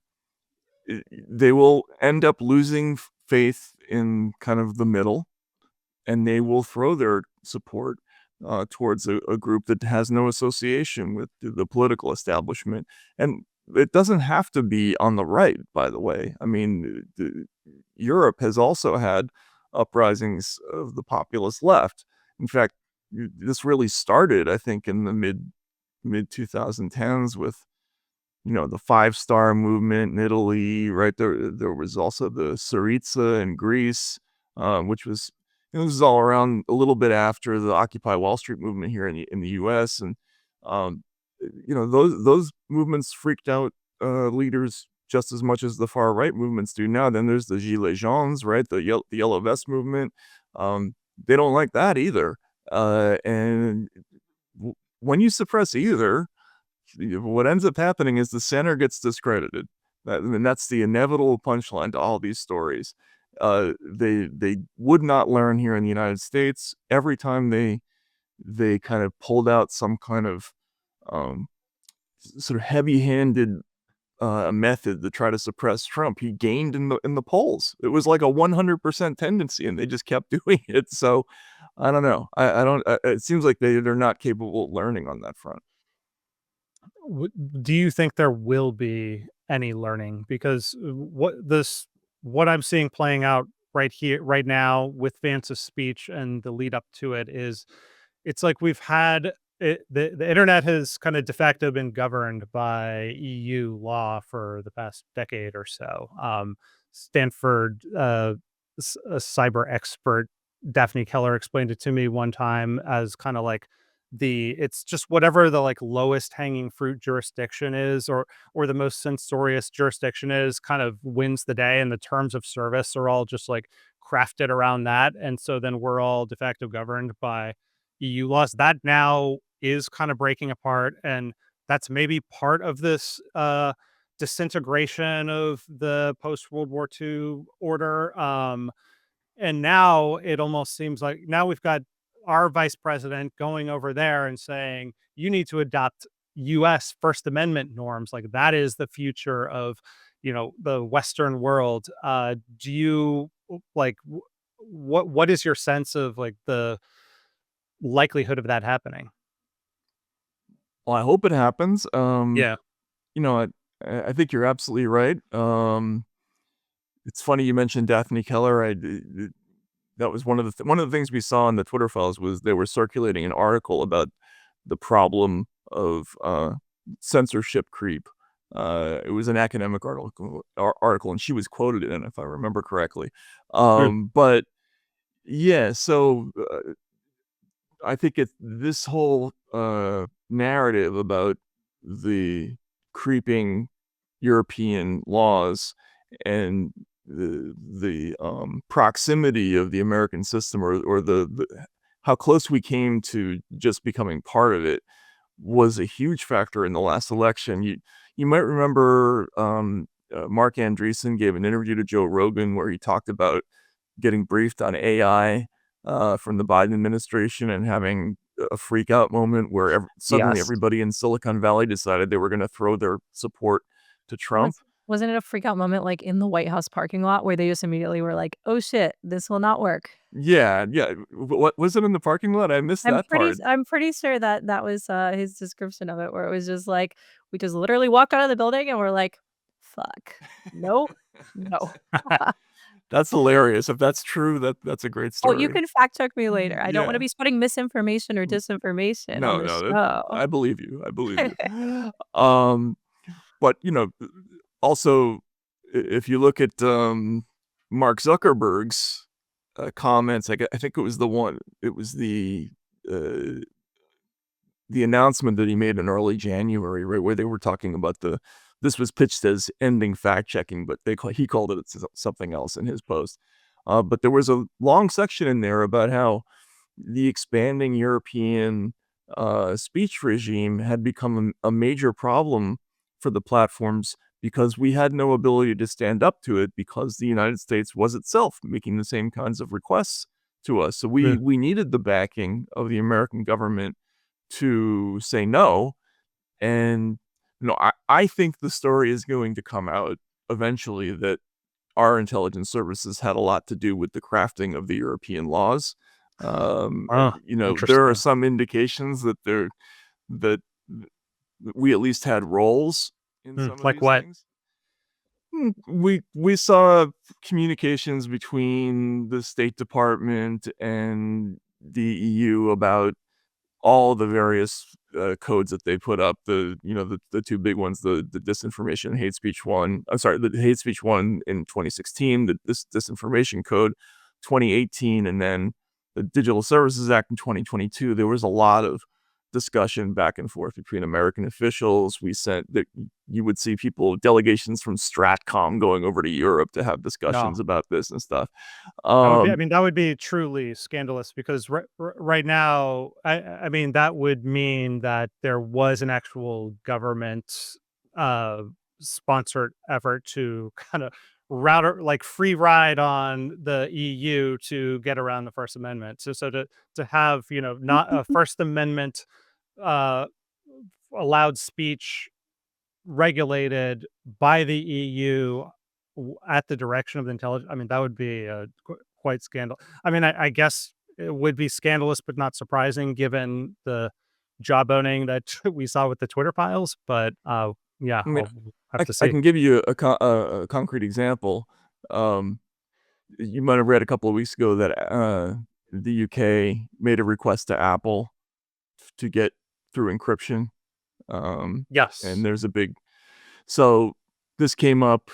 they will end up losing faith in kind of the middle, and they will throw their support towards a group that has no association with the political establishment. And it doesn't have to be on the right, by the way. I mean, Europe has also had uprisings of the populist left. In fact, this really started, I think, in the mid 2010s with the Five Star movement in Italy, right? There was also the Syriza in Greece, which was this is all around a little bit after the Occupy Wall Street movement here in the U.S. And um, those movements freaked out leaders just as much as the far right movements do now. Then there's the Gilets jaunes, right? The Yellow Vest movement. They don't like that either. And when you suppress either, what ends up happening is the center gets discredited. And that's the inevitable punchline to all these stories. They would not learn here in the United States. Every time they kind of pulled out some kind of sort of heavy-handed method to try to suppress Trump, he gained in the polls. It was like a 100% tendency, and they just kept doing it. So I don't know. I don't. It seems like they're not capable of learning on that front. Do you think there will be any learning? Because what I'm seeing playing out right here, right now, with Vance's speech and the lead up to it is, it's like we've had the internet has kind of de facto been governed by EU law for the past decade or so. Stanford a cyber expert, Daphne Keller, explained it to me one time as kind of like it's just whatever the like lowest hanging fruit jurisdiction is, or the most censorious jurisdiction is, kind of wins the day, and the terms of service are all just like crafted around that. And so then we're all de facto governed by EU laws. That now is kind of breaking apart, and that's maybe part of this disintegration of the post World War II order. And now it almost seems like now we've got our vice president going over there and saying, you need to adopt US First Amendment norms. Like, that is the future of, the Western world. Do you like, what is your sense of like the likelihood of that happening? Well, I hope it happens. Yeah. I think you're absolutely right. It's funny you mentioned Daphne Keller. That was one of the things we saw in the Twitter files was they were circulating an article about the problem of censorship creep. It was an academic article, and she was quoted in it, if I remember correctly. But yeah, so I think this whole narrative about the creeping European laws and the proximity of the American system, or the how close we came to just becoming part of it, was a huge factor in the last election. You might remember Mark Andreessen gave an interview to Joe Rogan where he talked about getting briefed on AI from the Biden administration and having a freak out moment where suddenly Yes. everybody in Silicon Valley decided they were going to throw their support to Trump. Wasn't it a freak out moment, like, in the White House parking lot where they just immediately were like, "Oh shit, this will not work"? Yeah. What was it in the parking lot? I missed that part. I'm pretty sure that that was, his description of it, where it was just like, we just literally walked out of the building and we're like, "Fuck. No, no." That's hilarious. If that's true, that's a great Oh, you story. can fact check me later. I don't wanna Yeah. be spreading misinformation or disinformation on No, this no, show. I believe you. I believe you. But also, if you look at Mark Zuckerberg's comments, I think it was uh, the announcement that he made in early January, right, where they were talking about this was pitched as ending fact checking, but he called it something else in his post. But there was a long section in there about how the expanding European speech regime had become a major problem for the platforms because we had no ability to stand up to it because the United States was itself making the same kinds of requests to us. So Yeah. we needed the backing of the American government to say no. And I think the story is going to come out eventually that our intelligence services had a lot to do with the crafting of the European laws. Oh, There are interesting. some indications that we at least had roles in some of Like these what? things. We saw communications between the State Department and the EU about all the various codes that they put up. The two big ones, the disinformation and hate speech one. I'm sorry, the hate speech one in 2016, this disinformation code 2018, and then the Digital Services Act in 2022. There was a lot of discussion back and forth between American officials. You would see delegations from Stratcom going over to Europe to have discussions No. about this and stuff. That would be truly scandalous because right now, I mean, that would mean that there was an actual government uh, sponsored effort to kind of like free ride on the EU to get around the First Amendment. So to have not a First Amendment uh, allowed speech regulated by the EU at the direction of the intelligence. I mean, that would be quite scandal. I mean, I guess it would be scandalous, but not surprising given the jawboning that we saw with the Twitter files. But yeah, I mean, I'll have to I see. can give you a concrete example. Um, you might have read a couple of weeks ago that the UK made a request to Apple to get through encryption. And Yes. there's so this came up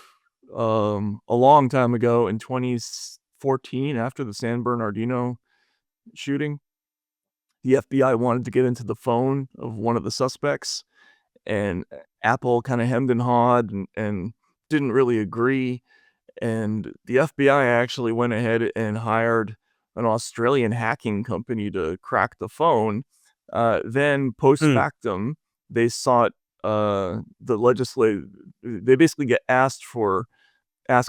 a long time ago in 2014 after the San Bernardino shooting. The FBI wanted to get into the phone of one of the suspects, and Apple kind of hemmed and hawed and didn't really agree. And the FBI actually went ahead and hired an Australian hacking company to crack the phone. Then post Hmm. factum, they sought the legislative. They basically asked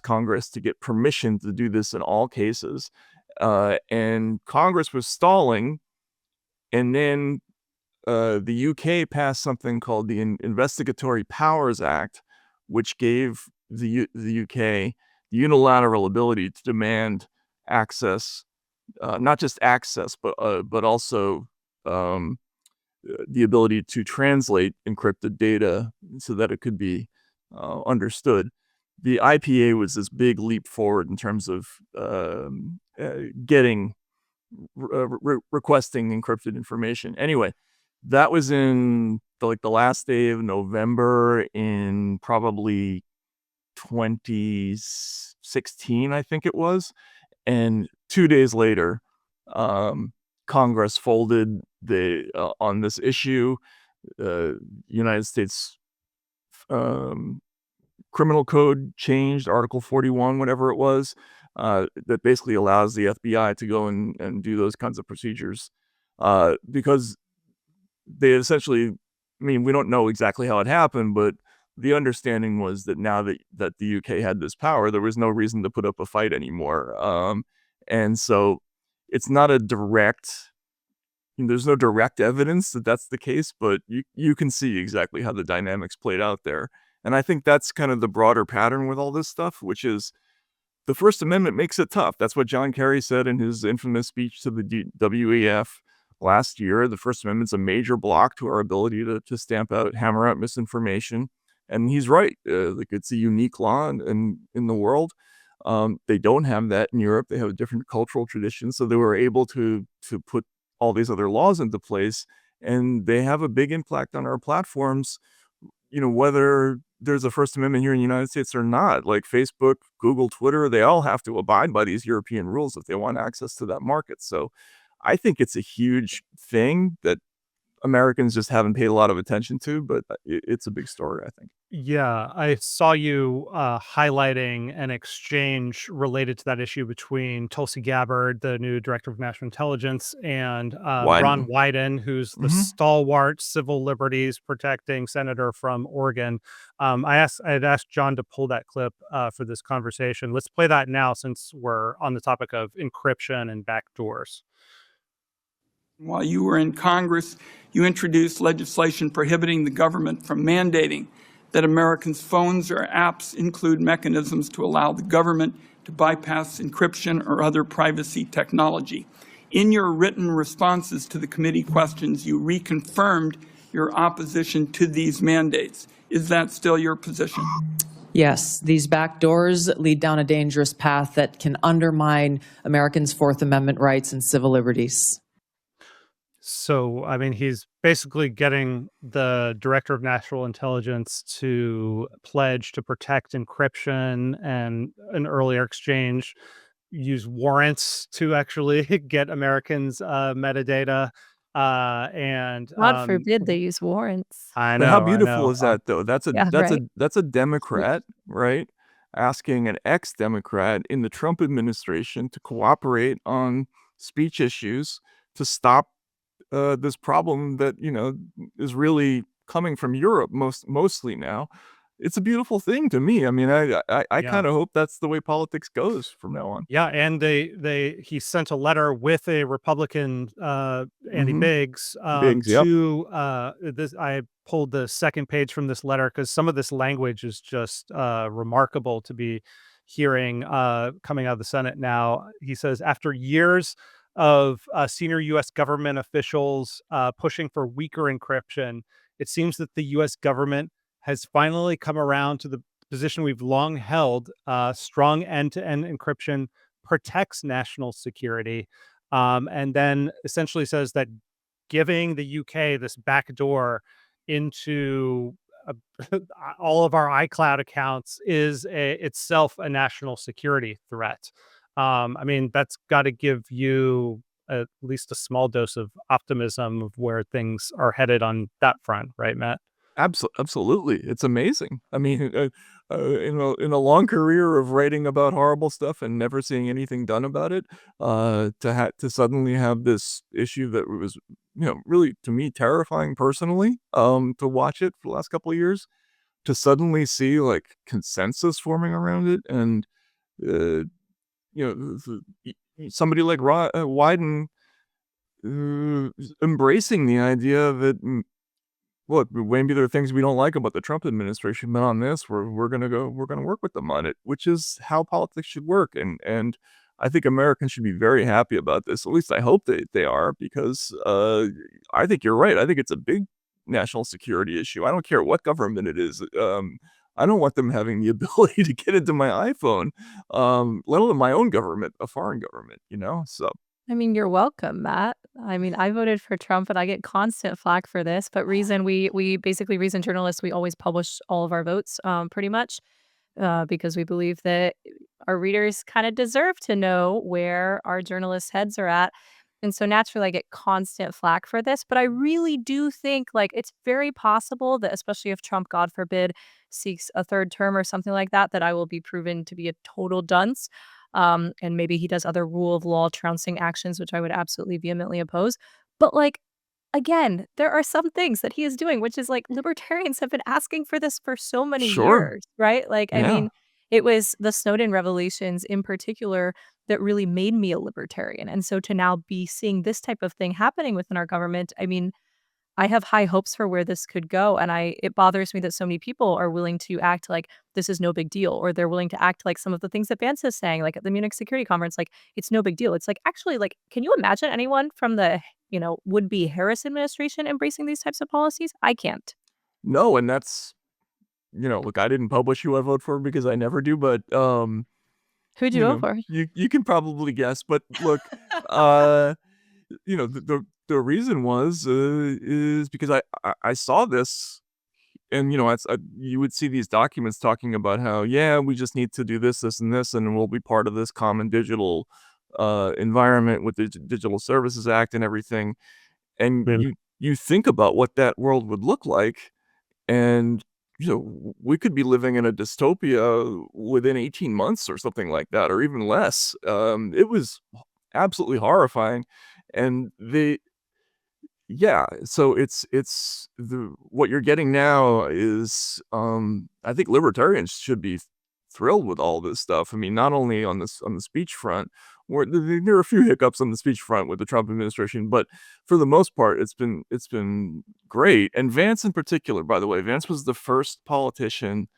Congress to get permission to do this in all cases, and Congress was stalling. And then the UK passed something called the Investigatory Powers Act, which gave the UK the unilateral ability to demand access, not just access, but also um, the ability to translate encrypted data so that it could be understood. The IPA was this big leap forward in terms of getting requesting encrypted information. Anyway, that was in the last day of November in probably 2016, I think it was. And 2 days later, Congress folded on this issue. United States criminal code changed, Article 41, whatever it was, that basically allows the FBI to go and do those kinds of procedures. Because they essentially, I mean, we don't know exactly how it happened, but the understanding was that now that the UK had this power, there was no reason to put up a fight anymore. And so it's not a direct, there's no direct evidence that that's the case, but you can see exactly how the dynamics played out there. And I think that's kind of the broader pattern with all this stuff, which is the First Amendment makes it tough. That's what John Kerry said in his infamous speech to the WEF last year. The First Amendment's a major block to our ability to stamp out, hammer out misinformation. And he's right. Like, it's a unique law in the world. They don't have that in Europe. They have a different cultural tradition, so they were able to put all these other laws into place, and they have a big impact on our platforms, whether there's a First Amendment here in the United States or not. Like Facebook, Google, Twitter, they all have to abide by these European rules if they want access to that market. So I think it's a huge thing that Americans just haven't paid a lot of attention to, but it's a big story, I think. Yeah, I saw you highlighting an exchange related to that issue between Tulsi Gabbard, the new director of national intelligence, and Ron Wyden. Wyden, who's the Mhm. stalwart civil liberties protecting senator from Oregon. I had asked John to pull that clip for this conversation. Let's play that now, since we're on the topic of encryption and backdoors. While you were in Congress, you introduced legislation prohibiting the government from mandating that Americans' phones or apps include mechanisms to allow the government to bypass encryption or other privacy technology. In your written responses to the committee questions, you reconfirmed your opposition to these mandates. Is that still your position? Yes, these backdoors lead down a dangerous path that can undermine Americans' Fourth Amendment rights and civil liberties. So, I mean, he's basically getting the director of national intelligence to pledge to protect encryption, and an earlier exchange use warrants to actually get Americans' metadata. And God forbid they use warrants. I But how know, I beautiful know. is that, though? That's a Yeah, that's a right. that's a Democrat, right? Asking an ex-Democrat in the Trump administration to cooperate on speech issues to stop this problem that is really coming from Europe mostly now. It's a beautiful thing to me. I mean, I Yeah. kind of hope that's the way politics goes from now on. Yeah, and he sent a letter with a Republican, Andy Hmm. Biggs, Biggs, yep. to this. I pulled the second page from this letter because some of this language is just remarkable to be hearing coming out of the Senate now. He says, after years of senior U.S. government officials pushing for weaker encryption, it seems that the U.S. government has finally come around to the position we've long held. Strong end-to-end encryption protects national security, and then essentially says that giving the UK this backdoor into all of our iCloud accounts is itself a national security threat. I mean, that's got to give you at least a small dose of optimism of where things are headed on that front, right, Matt? Absolutely. It's amazing. I mean, in a long career of writing about horrible stuff and never seeing anything done about it, to suddenly have this issue that was, really to me terrifying personally, to watch it for the last couple of years, to suddenly see like consensus forming around it, and uh, somebody like Wyden embracing the idea that look, maybe there are things we don't like about the Trump administration, but on this, we're gonna work with them on it, which is how politics should work. And I think Americans should be very happy about this. At least I hope they are, because I think you're right. I think it's a big national security issue. I don't care what government it is. I don't want them having the ability to get into my iPhone, let alone my own government, a foreign government. So I mean, you're welcome, Matt. I mean, I voted for Trump and I get constant flack for this, but we basically reason journalists, we always publish all of our votes, pretty much, because we believe that our readers kind of deserve to know where our journalists' heads are at. And so naturally, I get constant flack for this, but I really do think like it's very possible that, especially if Trump, God forbid, seeks a third term or something like that, that I will be proven to be a total dunce. And maybe he does other rule of law trouncing actions, which I would absolutely vehemently oppose. But like, again, there are some things that he is doing, which is like libertarians have been asking for this for so many Sure. years, right? Like, I Yeah. mean, it was the Snowden revelations in particular that really made me a libertarian. And so to now be seeing this type of thing happening within our government, I mean, I have high hopes for where this could go, and it bothers me that so many people are willing to act like this is no big deal, or they're willing to act like some of the things that Vance is saying, like at the Munich Security Conference, like it's no big deal. It's like actually, like, can you imagine anyone from the would-be Harris administration embracing these types of policies? I can't. No, and that's look, I didn't publish who I vote for because I never do, but Who'd you vote for? you can probably guess. But look, uh, the reason is because I saw this. And you would see these documents talking about how, yeah, we just need to do this, this, and this, and we'll be part of this common digital environment with the Digital Services Act and everything. And Yeah. you think about what that world would look like, and we could be living in a dystopia within 18 months or something like that, or even less. It was absolutely horrifying, and yeah, so it's what you're getting now is, I think libertarians should be thrilled with all this stuff. I mean, not only on the speech front, where there are a few hiccups on the speech front with the Trump administration, but for the most part, it's been great. And Vance in particular, by the way, Vance was the first politician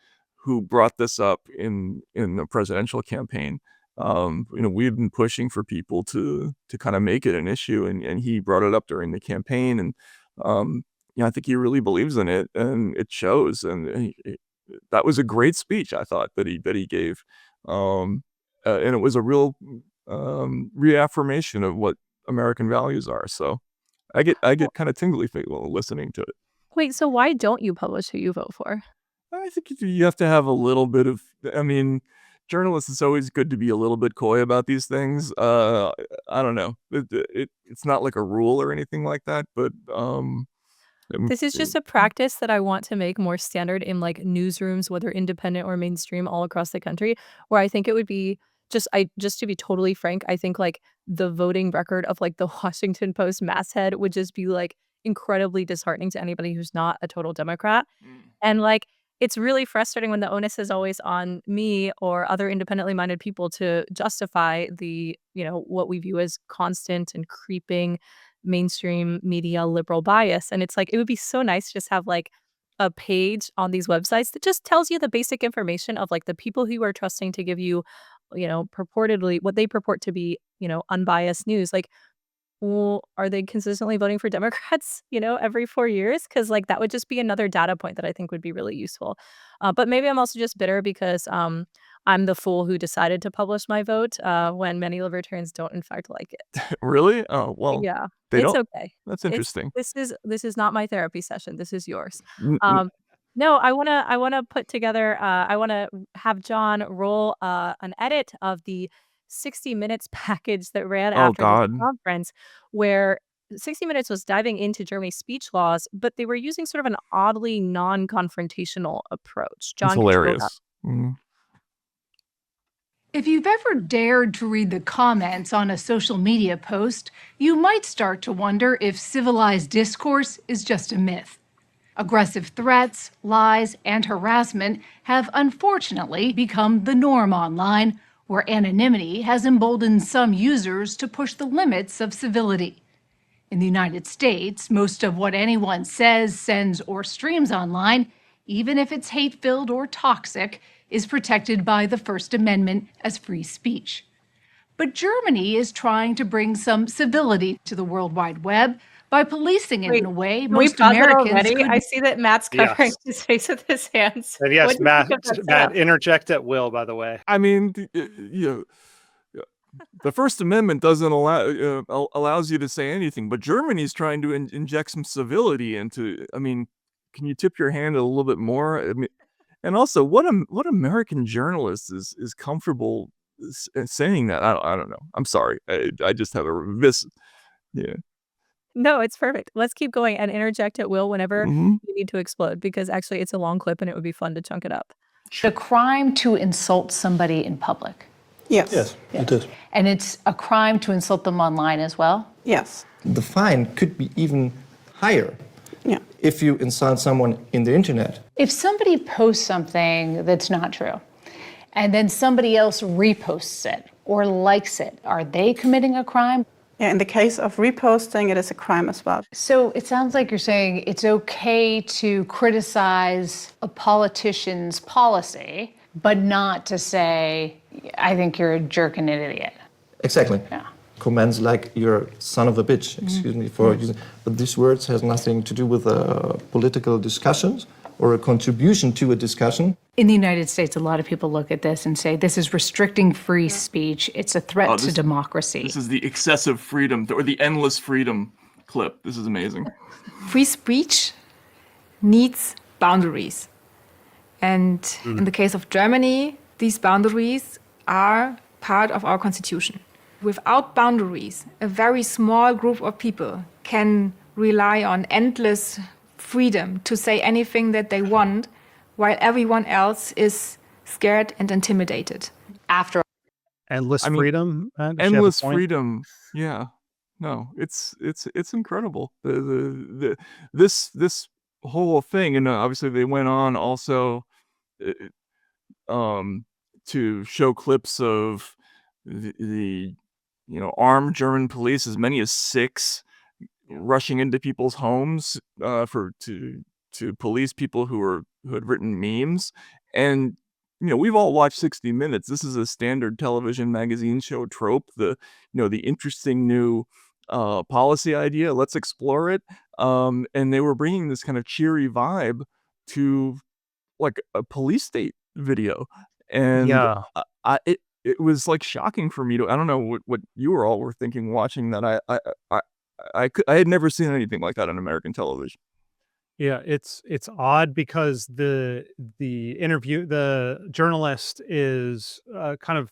who brought this up in the presidential campaign. We've been pushing for people to kind of make it an issue, and he brought it up during the campaign, and I think he really believes in it, and it shows. And that was a great speech, I thought, that he gave, and it was a real reaffirmation of what American values are. So I get kind of tingly while listening to it. Wait, so why don't you publish who you vote for? I think you have to have a little bit of. I mean, journalists, it's always good to be a little bit coy about these things. I don't know. It's not like a rule or anything like that, but This is just a practice that I want to make more standard in like newsrooms, whether independent or mainstream, all across the country, where I think it would be just to be totally frank, I think like the voting record of like the Washington Post masthead would just be like incredibly disheartening to anybody who's not a total Democrat. And like it's really frustrating when the onus is always on me or other independently minded people to justify what we view as constant and creeping mainstream media liberal bias. And it's like it would be so nice to just have like a page on these websites that just tells you the basic information of like the people who are trusting to give you, purportedly what they purport to be, unbiased news. Like, well, are they consistently voting for Democrats, every 4 years? Because like that would just be another data point that I think would be really useful. But maybe I'm also just bitter because I'm the fool who decided to publish my vote when many libertarians don't in fact like it. Really? Oh, well, Yeah, they it's don't. okay. That's It's interesting. this is not my therapy session. This is yours. N- n- Um, no, I wanna put together. I wanna have John roll an edit of the 60 Minutes package that ran Oh after this God, conference, where 60 Minutes was diving into Germany's speech laws, but they were using sort of an oddly non-confrontational approach. it's John, could you roll that? hilarious. Mm. If you've ever dared to read the comments on a social media post, you might start to wonder if civilized discourse is just a myth. Aggressive threats, lies, and harassment have unfortunately become the norm online, where anonymity has emboldened some users to push the limits of civility. In the United States, most of what anyone says, sends, or streams online, even if it's hate-filled or toxic, is protected by the First Amendment as free speech. But Germany is trying to bring some civility to the World Wide Web by policing it Wait, in a way can we most pause it Americans already? could. I see that Matt's covering Yes. his face with his hands. And What yes, do you Matt, think of that Matt, setup? interject at will, by the way. I mean, the First Amendment doesn't allows you to say anything, but Germany's trying to inject some civility into. I mean, can you tip your hand a little bit more? I mean, and also, what American journalist is comfortable saying that? I don't know. I'm sorry. I just have yeah. No, it's perfect. Let's keep going and interject at will whenever hmm you need to explode, because actually it's a long clip and it would be fun to chunk it up. A crime to insult somebody in public. Yes, it is. And it's a crime to insult them online as well? Yes. The fine could be even higher if you insult someone in the internet. If somebody posts something that's not true, and then somebody else reposts it or likes it, are they committing a crime? Yeah, in the case of reposting, it is a crime as well. So it sounds like you're saying it's okay to criticize a politician's policy, but not to say, I think you're a jerk and an idiot. Exactly. Yeah. Comments like "you're son of a bitch," excuse me for using, but these words has nothing to do with political discussions or a contribution to a discussion. In the United States, a lot of people look at this and say this is restricting free speech. It's a threat to democracy. This is the excessive freedom or the endless freedom clip. This is amazing. Free speech needs boundaries. And in the case of Germany, these boundaries are part of our constitution. Without boundaries, a very small group of people can rely on endless freedom to say anything that they want, while everyone else is scared and intimidated. After Endless freedom. Does she have a Endless point? freedom. Yeah. No, it's incredible. This whole thing, and obviously they went on also to show clips of the armed German police, as many as 6, rushing into people's homes to police people who had written memes. And we've all watched 60 Minutes. This is a standard television magazine show trope. The interesting new policy idea. Let's explore it. And they were bringing this kind of cheery vibe to like a police state video, and it was like shocking for me to. I don't know what you all were thinking watching that. I had never seen anything like that on American television. Yeah, it's odd because the journalist is kind of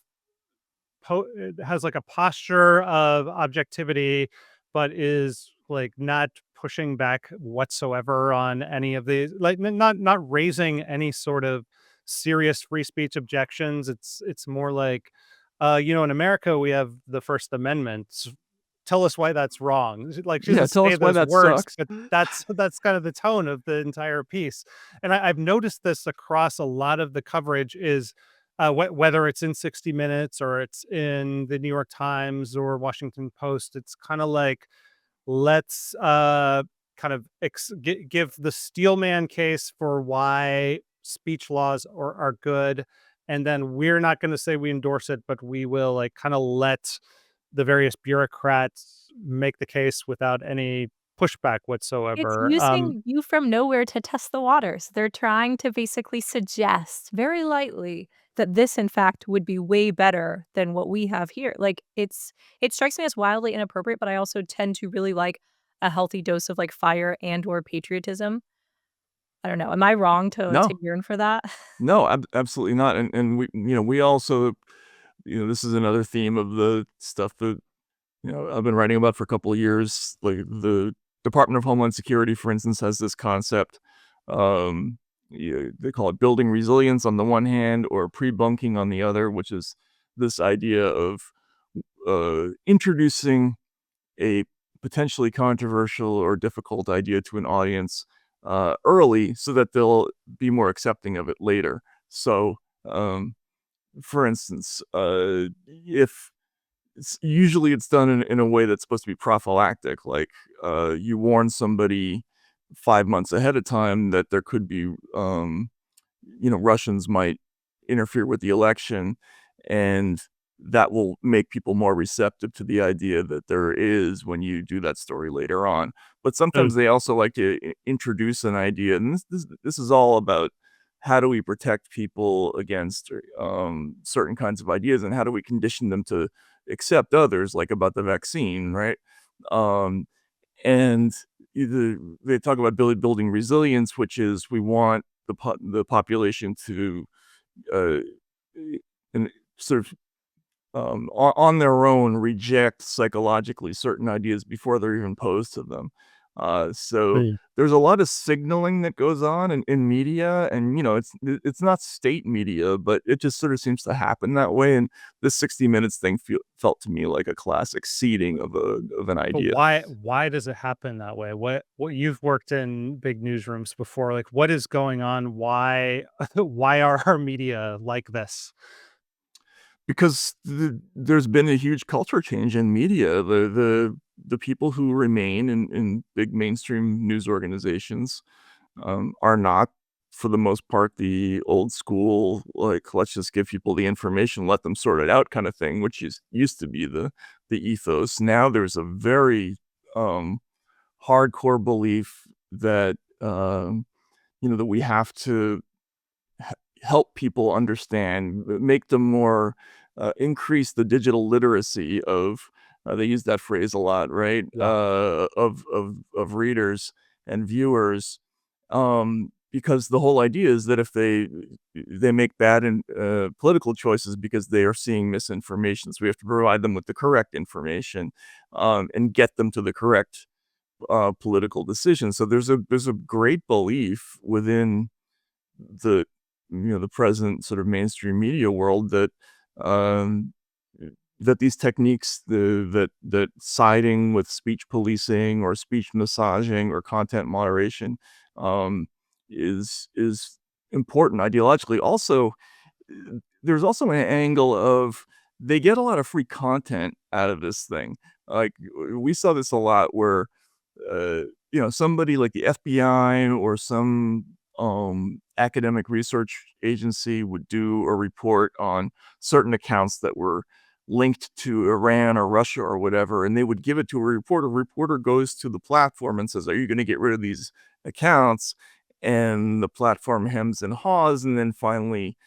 has like a posture of objectivity, but is like not pushing back whatsoever on any of these, like not raising any sort of serious free speech objections. It's more like, in America we have the First Amendment. Tell us why that's wrong. Like, she doesn't tell say us why those that words, sucks. but that's kind of the tone of the entire piece. And I've noticed this across a lot of the coverage is whether it's in 60 Minutes or it's in the New York Times or Washington Post. It's kind of like, let's kind of give the Steelman case for why speech laws are good, and then we're not going to say we endorse it, but we will like kind of let the various bureaucrats make the case without any pushback It's whatsoever. using you from nowhere to test the waters. They're trying to basically suggest very lightly that this, in fact, would be way better than what we have here. Like, it strikes me as wildly inappropriate, but I also tend to really like a healthy dose of like fire and or patriotism. I don't know. Am I wrong to No. yearn for that? No, absolutely not. And we also, this is another theme of the stuff that, I've been writing about for a couple of years. Like the Department of Homeland Security, for instance, has this concept. They call it building resilience on the one hand or pre-bunking on the other, which is this idea of introducing a potentially controversial or difficult idea to an audience early so that they'll be more accepting of it later. So, for instance, if usually it's done in a way that's supposed to be prophylactic, like you warn somebody 5 months ahead of time that there could be, Russians might interfere with the election, and that will make people more receptive to the idea that there is when you do that story later on. But sometimes they also like to introduce an idea, and this is all about how do we protect people against certain kinds of ideas, and how do we condition them to accept others, like about the vaccine, right? And they talk about building resilience, which is we want the population to and sort of on their own reject psychologically certain ideas before they're even posed to them. So there's a lot of signaling that goes on in media, and it's not state media, but it just sort of seems to happen that way. And this 60 Minutes thing felt to me like a classic seeding of an But idea. why does it happen that way? What you've worked in big newsrooms before, like what is going on? Why why are our media like this? Because there's been a huge culture change in media. The people who remain in big mainstream news organizations are not, for the most part, the old school, like, let's just give people the information, let them sort it out kind of thing, which used to be the ethos. Now there's a very hardcore belief that that we have to help people understand, make them more, increase the digital literacy of, they use that phrase a lot, right? Yeah. Of readers and viewers, because the whole idea is that if they make bad and political choices because they are seeing misinformation, so we have to provide them with the correct information, and get them to the correct political decision. So there's a great belief within the the present sort of mainstream media world that um that these techniques, that siding with speech policing or speech massaging or content moderation um is important ideologically. Also, there's also an angle of, they get a lot of free content out of this thing. Like, we saw this a lot where somebody like the FBI or some academic research agency would do a report on certain accounts that were linked to Iran or Russia or whatever, and they would give it to a reporter. A reporter goes to the platform and says, "Are you going to get rid of these accounts?" And the platform hems and haws, and then finally,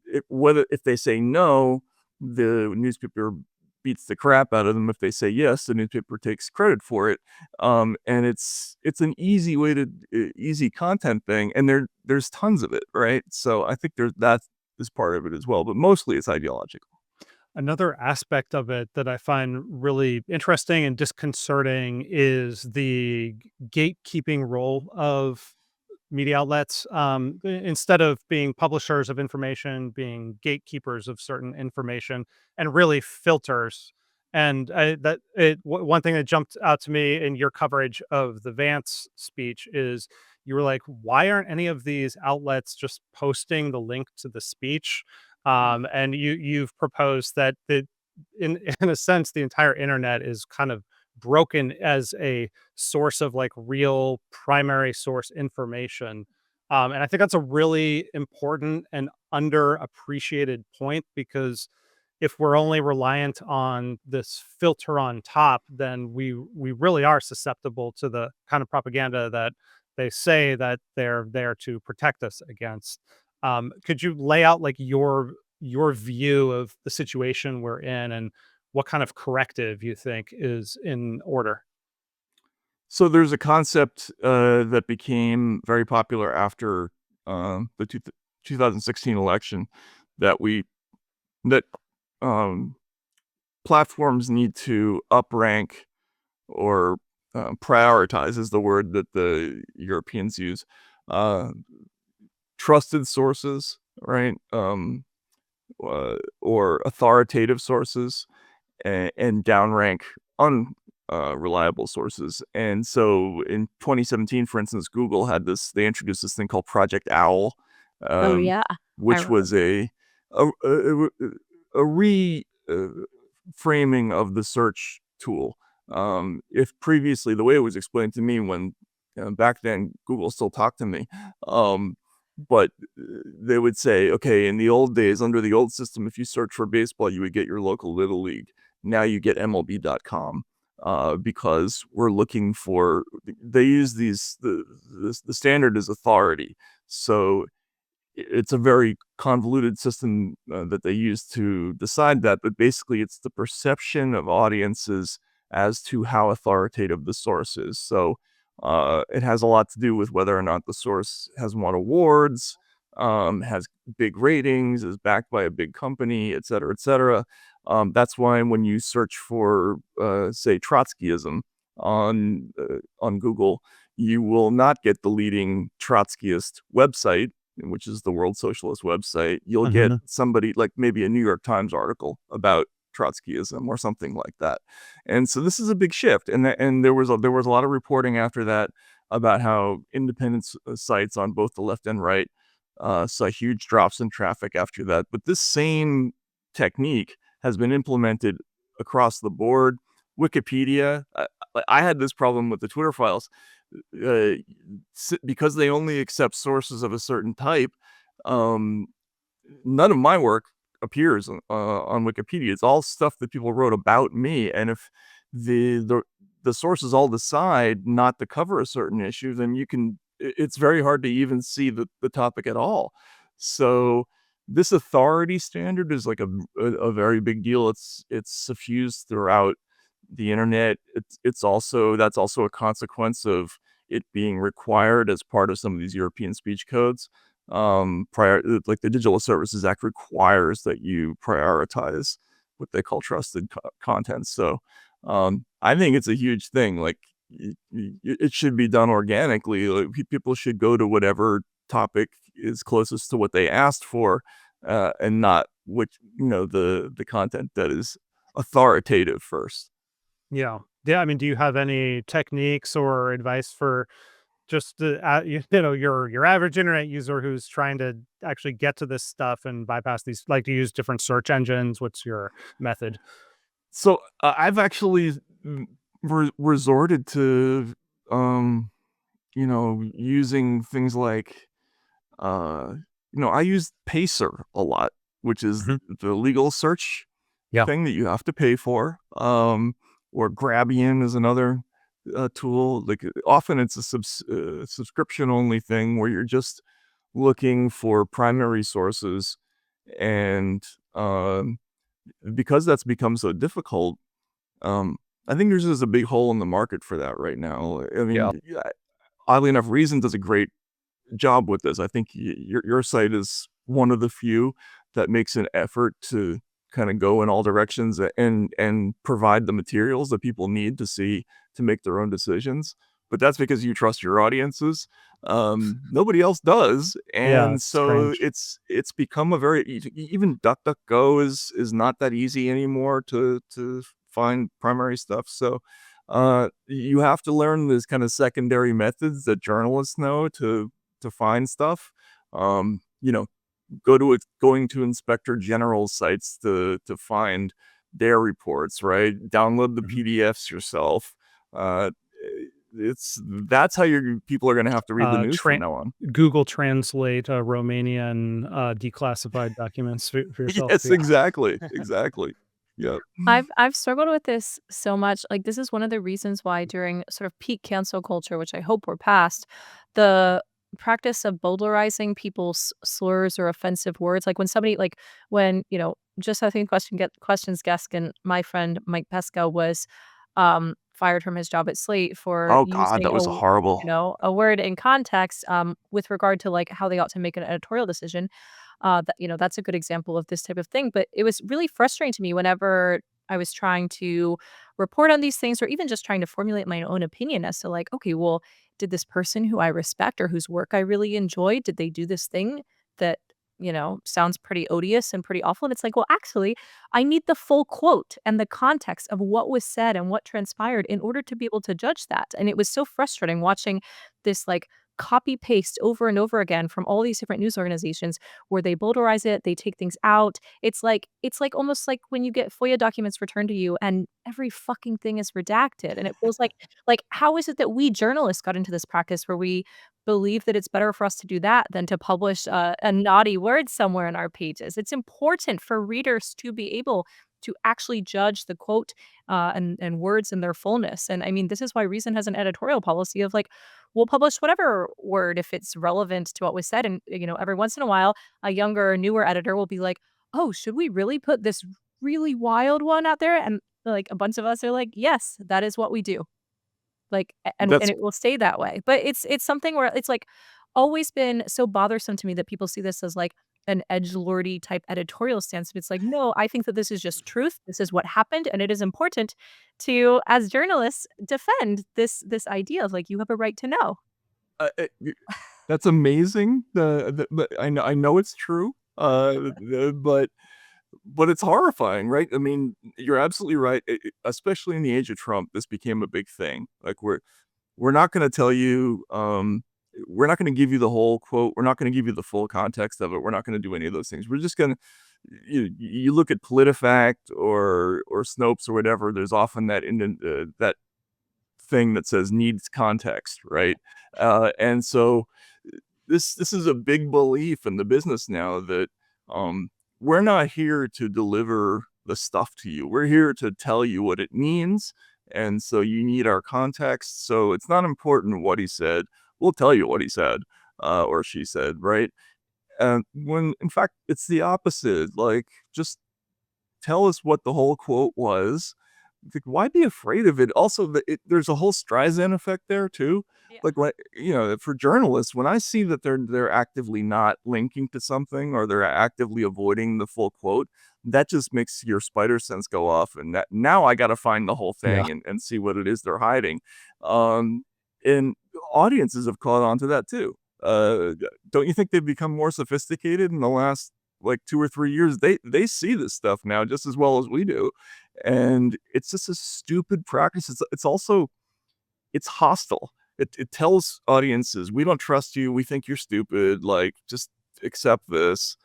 if they say no, the newspaper beats the crap out of them. If they say yes, the newspaper takes credit for it. And it's an easy way to easy content thing, and there's tons of it, right? So I think that is part of it as well, but mostly it's ideological. Another aspect of it that I find really interesting and disconcerting is the gatekeeping role of media outlets. Instead of being publishers of information, being gatekeepers of certain information, and really filters. And one thing that jumped out to me in your coverage of the Vance speech is you were like, why aren't any of these outlets just posting the link to the speech? And you've proposed that in a sense the entire internet is kind of broken as a source of like real primary source information. And I think that's a really important and underappreciated point, because if we're only reliant on this filter on top, then we really are susceptible to the kind of propaganda that they say that they're there to protect us against. Could you lay out like your view of the situation we're in and what kind of corrective you think is in order? So there's a concept that became very popular after the 2016 election, that that um, platforms need to uprank or prioritize, is the word that the Europeans use, uh, trusted sources, right? Or authoritative sources, and downrank unreliable sources. And so in 2017, for instance, Google had this. They introduced this thing called Project Owl, Oh, um, yeah. I which remember. was a re framing of the search tool. If previously, the way it was explained to me when back then Google still talked to me, but they would say, okay, in the old days, under the old system, if you search for baseball, you would get your local little league. Now you get MLB.com, because we're looking for. They use the standard is authority, so it's a very convoluted system that they use to decide that, but basically it's the perception of audiences as to how authoritative the source is. So it has a lot to do with whether or not the source has won awards, has big ratings, is backed by a big company, et cetera, et cetera. That's why when you search for, say, Trotskyism on Google, you will not get the leading Trotskyist website, which is the World Socialist website. You'll get somebody like maybe a New York Times article about Trotskyism or something like that. And so this is a big shift. And there was a lot of reporting after that about how independent sites on both the left and right saw huge drops in traffic after that. But this same technique has been implemented across the board. Wikipedia, I had this problem with the Twitter files. Because they only accept sources of a certain type, none of my work appears on Wikipedia. It's all stuff that people wrote about me, and if the sources all decide not to cover a certain issue, then it's very hard to even see the topic at all. So this authority standard is like a very big deal. It's suffused throughout the internet. That's also a consequence of it being required as part of some of these European speech codes. Like the Digital Services Act requires that you prioritize what they call trusted content. So I think it's a huge thing. Like it should be done organically. Like, people should go to whatever topic is closest to what they asked for, and not the content that is authoritative first. Yeah. I mean, do you have any techniques or advice for just your average internet user who's trying to actually get to this stuff and bypass these, like to use different search engines? What's your method? So I've actually resorted to using things like I use Pacer a lot, which is the legal search thing that you have to pay for. Or Grabbian is another tool. Like often it's a subscription only thing where you're just looking for primary sources, and because that's become so difficult, I think there's just a big hole in the market for that right now. I mean, oddly enough, Reason does a great job with this. I think your site is one of the few that makes an effort to kind of go in all directions and provide the materials that people need to see to make their own decisions. But that's because you trust your audiences. Nobody else does. And so it's become a very, even DuckDuckGo is not that easy anymore to find primary stuff. So you have to learn this kind of secondary methods that journalists know to find stuff. Going to Inspector General sites to find their reports, right? Download the PDFs yourself. That's how people are going to have to read the news from now on. Google Translate Romanian declassified documents for yourself. Yes, exactly. Yeah. I've struggled with this so much. Like, this is one of the reasons why during sort of peak cancel culture, which I hope we're past, the practice of bowdlerizing people's slurs or offensive words, like just I think questions guest and my friend Mike Pesca was fired from his job at Slate for using that was horrible. A word in context with regard to like how they ought to make an editorial decision. That's a good example of this type of thing. But it was really frustrating to me whenever I was trying to report on these things, or even just trying to formulate my own opinion as to like, okay, well, did this person who I respect or whose work I really enjoy, did they do this thing that, sounds pretty odious and pretty awful? And it's like, well, actually, I need the full quote and the context of what was said and what transpired in order to be able to judge that. And it was so frustrating watching this like copy paste over and over again from all these different news organizations where they boulderize it, they take things out. It's like almost like when you get FOIA documents returned to you and every fucking thing is redacted. And it feels like how is it that we journalists got into this practice where we believe that it's better for us to do that than to publish a naughty word somewhere in our pages? It's important for readers to be able to actually judge the quote and words in their fullness. And I mean, this is why Reason has an editorial policy of like, we'll publish whatever word if it's relevant to what was said. And, every once in a while, a younger, newer editor will be like, oh, should we really put this really wild one out there? And like a bunch of us are like, yes, that is what we do. Like, and it will stay that way. But it's something where it's like, always been so bothersome to me that people see this as like an edgelordy type editorial stance. But it's like, no, I think that this is just truth. This is what happened, and it is important to, as journalists, defend this idea of like you have a right to know. That's amazing. I know it's true. But it's horrifying, right? I mean, you're absolutely right. Especially in the age of Trump, this became a big thing. Like we're not going to tell you. We're not going to give you the whole quote. We're not going to give you the full context of it. We're not going to do any of those things. We're just going to. You look at PolitiFact or Snopes or whatever. There's often that thing that says needs context, right? And so this is a big belief in the business now that we're not here to deliver the stuff to you. We're here to tell you what it means. And so you need our context. So it's not important what he said. We'll tell you what he said or she said, right? When in fact, it's the opposite. Like, just tell us what the whole quote was. Like, why be afraid of it? Also, there's a whole Streisand effect there too. Like, for journalists, when I see that they're actively not linking to something or they're actively avoiding the full quote, that just makes your spider sense go off. And that now I got to find the whole thing and see what it is they're hiding. And audiences have caught on to that too. Don't you think they've become more sophisticated in the last like 2 or 3 years? They see this stuff now just as well as we do. And it's just a stupid practice. It's also, it's hostile. It tells audiences, we don't trust you. We think you're stupid. Like, just accept this.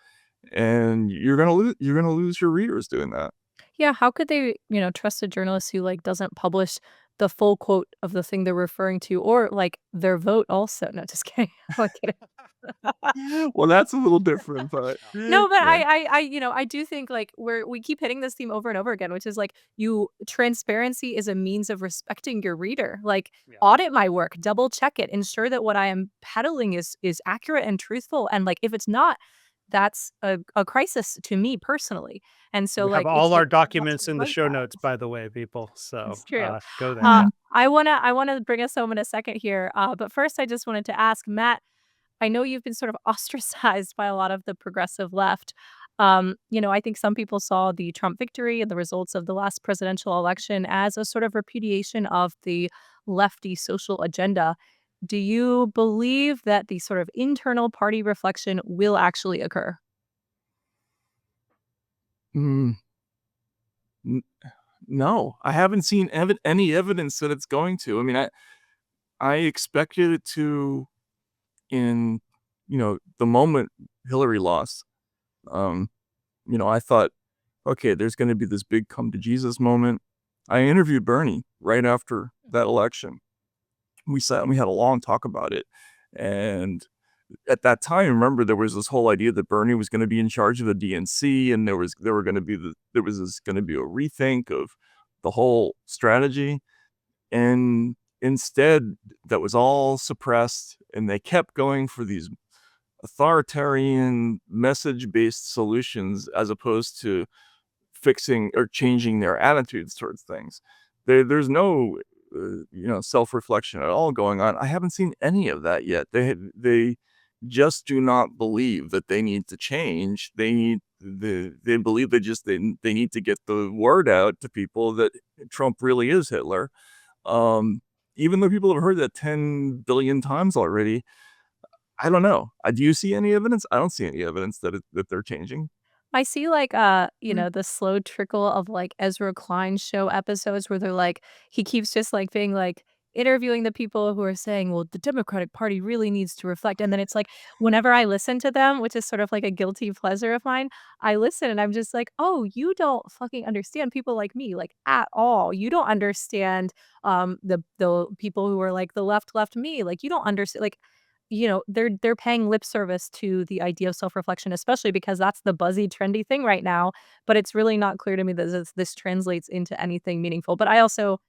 And you're going to lose your readers doing that. Yeah, how could they, trust a journalist who like doesn't publish the full quote of the thing they're referring to, or like their vote also? No, just kidding. I'm kidding. Well, that's a little different, but No, but yeah. I do think like we keep hitting this theme over and over again, which is like transparency is a means of respecting your reader. Like, audit my work, double check it, ensure that what I am peddling is accurate and truthful. And like, if it's not, that's a crisis to me personally. And so We like have all our it's documents in the like show that. notes, by the way, people. So It's true. go there. I wanna bring us home in a second here. But first, I just wanted to ask Matt. I know you've been sort of ostracized by a lot of the progressive left. I think some people saw the Trump victory and the results of the last presidential election as a sort of repudiation of the lefty social agenda. Do you believe that the sort of internal party reflection will actually occur? Mm, n- no, I haven't seen any evidence that it's going to. I mean, I expected it to in, the moment Hillary lost. I thought, okay, there's going to be this big come to Jesus moment. I interviewed Bernie right after that election. We sat and we had a long talk about it. And at that time, remember, there was this whole idea that Bernie was going to be in charge of the DNC, and there was going to be a rethink of the whole strategy. And instead, that was all suppressed, and they kept going for these authoritarian message-based solutions as opposed to fixing or changing their attitudes towards things. There's no self-reflection at all going on. I haven't seen any of that yet. They just do not believe that they need to change. They believe they need to get the word out to people that Trump really is Hitler. Even though people have heard that 10 billion times already, I don't know. Do you see any evidence? I don't see any evidence that they're changing. I see like the slow trickle of like Ezra Klein show episodes where they're like he keeps just like being like interviewing the people who are saying, well, the Democratic Party really needs to reflect. And then it's like whenever I listen to them, which is sort of like a guilty pleasure of mine, I listen and I'm just like, oh, you don't fucking understand people like me, like at all. You don't understand the people who are like the left me. Like you don't understand like they're paying lip service to the idea of self-reflection, especially because that's the buzzy, trendy thing right now. But it's really not clear to me that this translates into anything meaningful. But I also,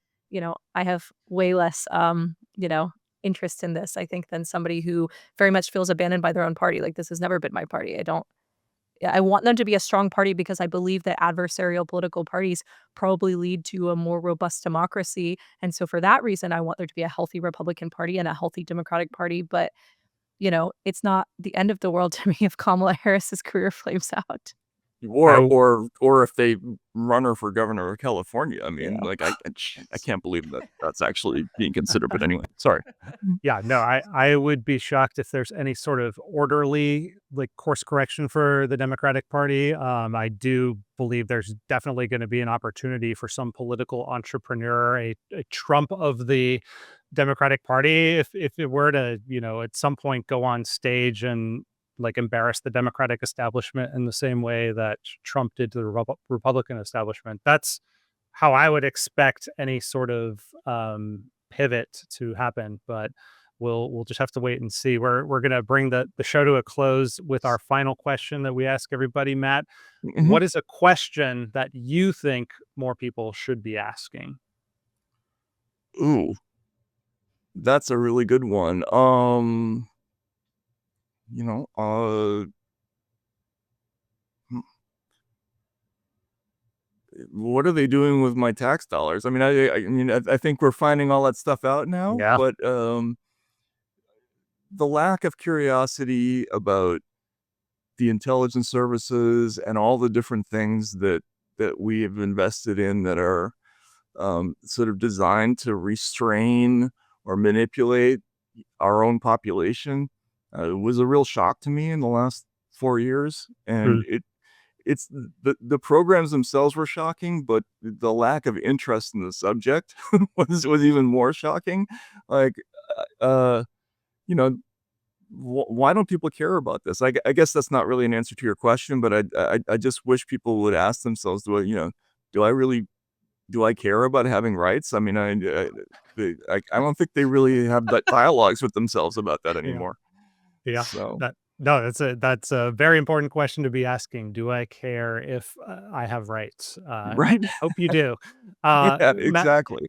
I have way less, interest in this, I think, than somebody who very much feels abandoned by their own party. Like this has never been my party. I want them to be a strong party because I believe that adversarial political parties probably lead to a more robust democracy. And so for that reason, I want there to be a healthy Republican Party and a healthy Democratic Party. But it's not the end of the world to me if Kamala Harris's career flames out. Or if they run her for governor of California. I mean, Yeah. like I can't believe that that's actually being considered. But anyway, sorry. Yeah, no, I would be shocked if there's any sort of orderly course correction for the Democratic Party. I do believe there's definitely going to be an opportunity for some political entrepreneur, a Trump of the Democratic Party, if it were to, at some point go on stage and embarrass the Democratic establishment in the same way that Trump did to the Republican establishment. That's how I would expect any sort of pivot to happen. But we'll just have to wait and see. We're going to bring the show to a close with our final question that we ask everybody. Matt, what is a question that you think more people should be asking? Ooh, that's a really good one. What are they doing with my tax dollars? I mean, I think we're finding all that stuff out now. Yeah. But the lack of curiosity about the intelligence services and all the different things that we have invested in that are sort of designed to restrain or manipulate our own population was a real shock to me in the last 4 years. And it's the programs themselves were shocking, but the lack of interest in the subject was even more shocking. Why don't people care about this? I guess that's not really an answer to your question, but I just wish people would ask themselves, do I care about having rights? I mean, I don't think they really have that dialogues with themselves about that anymore. Yeah. So. That's a very important question to be asking. Do I care if I have rights? Right. Hope you do. Yeah, exactly.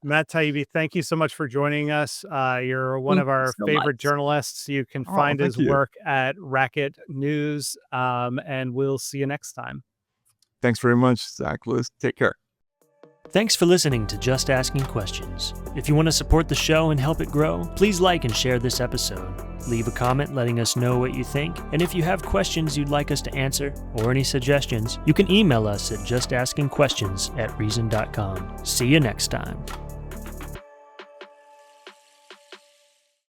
Matt Taibbi, thank you so much for joining us. You're one of our favorite journalists. You can find his work at Racket News, and we'll see you next time. Thanks very much, Zach. Liz, take care. Thanks for listening to Just Asking Questions. If you want to support the show and help it grow, please like and share this episode. Leave a comment letting us know what you think, and if you have questions you'd like us to answer or any suggestions, you can email us at justaskingquestions@reason.com. See you next time.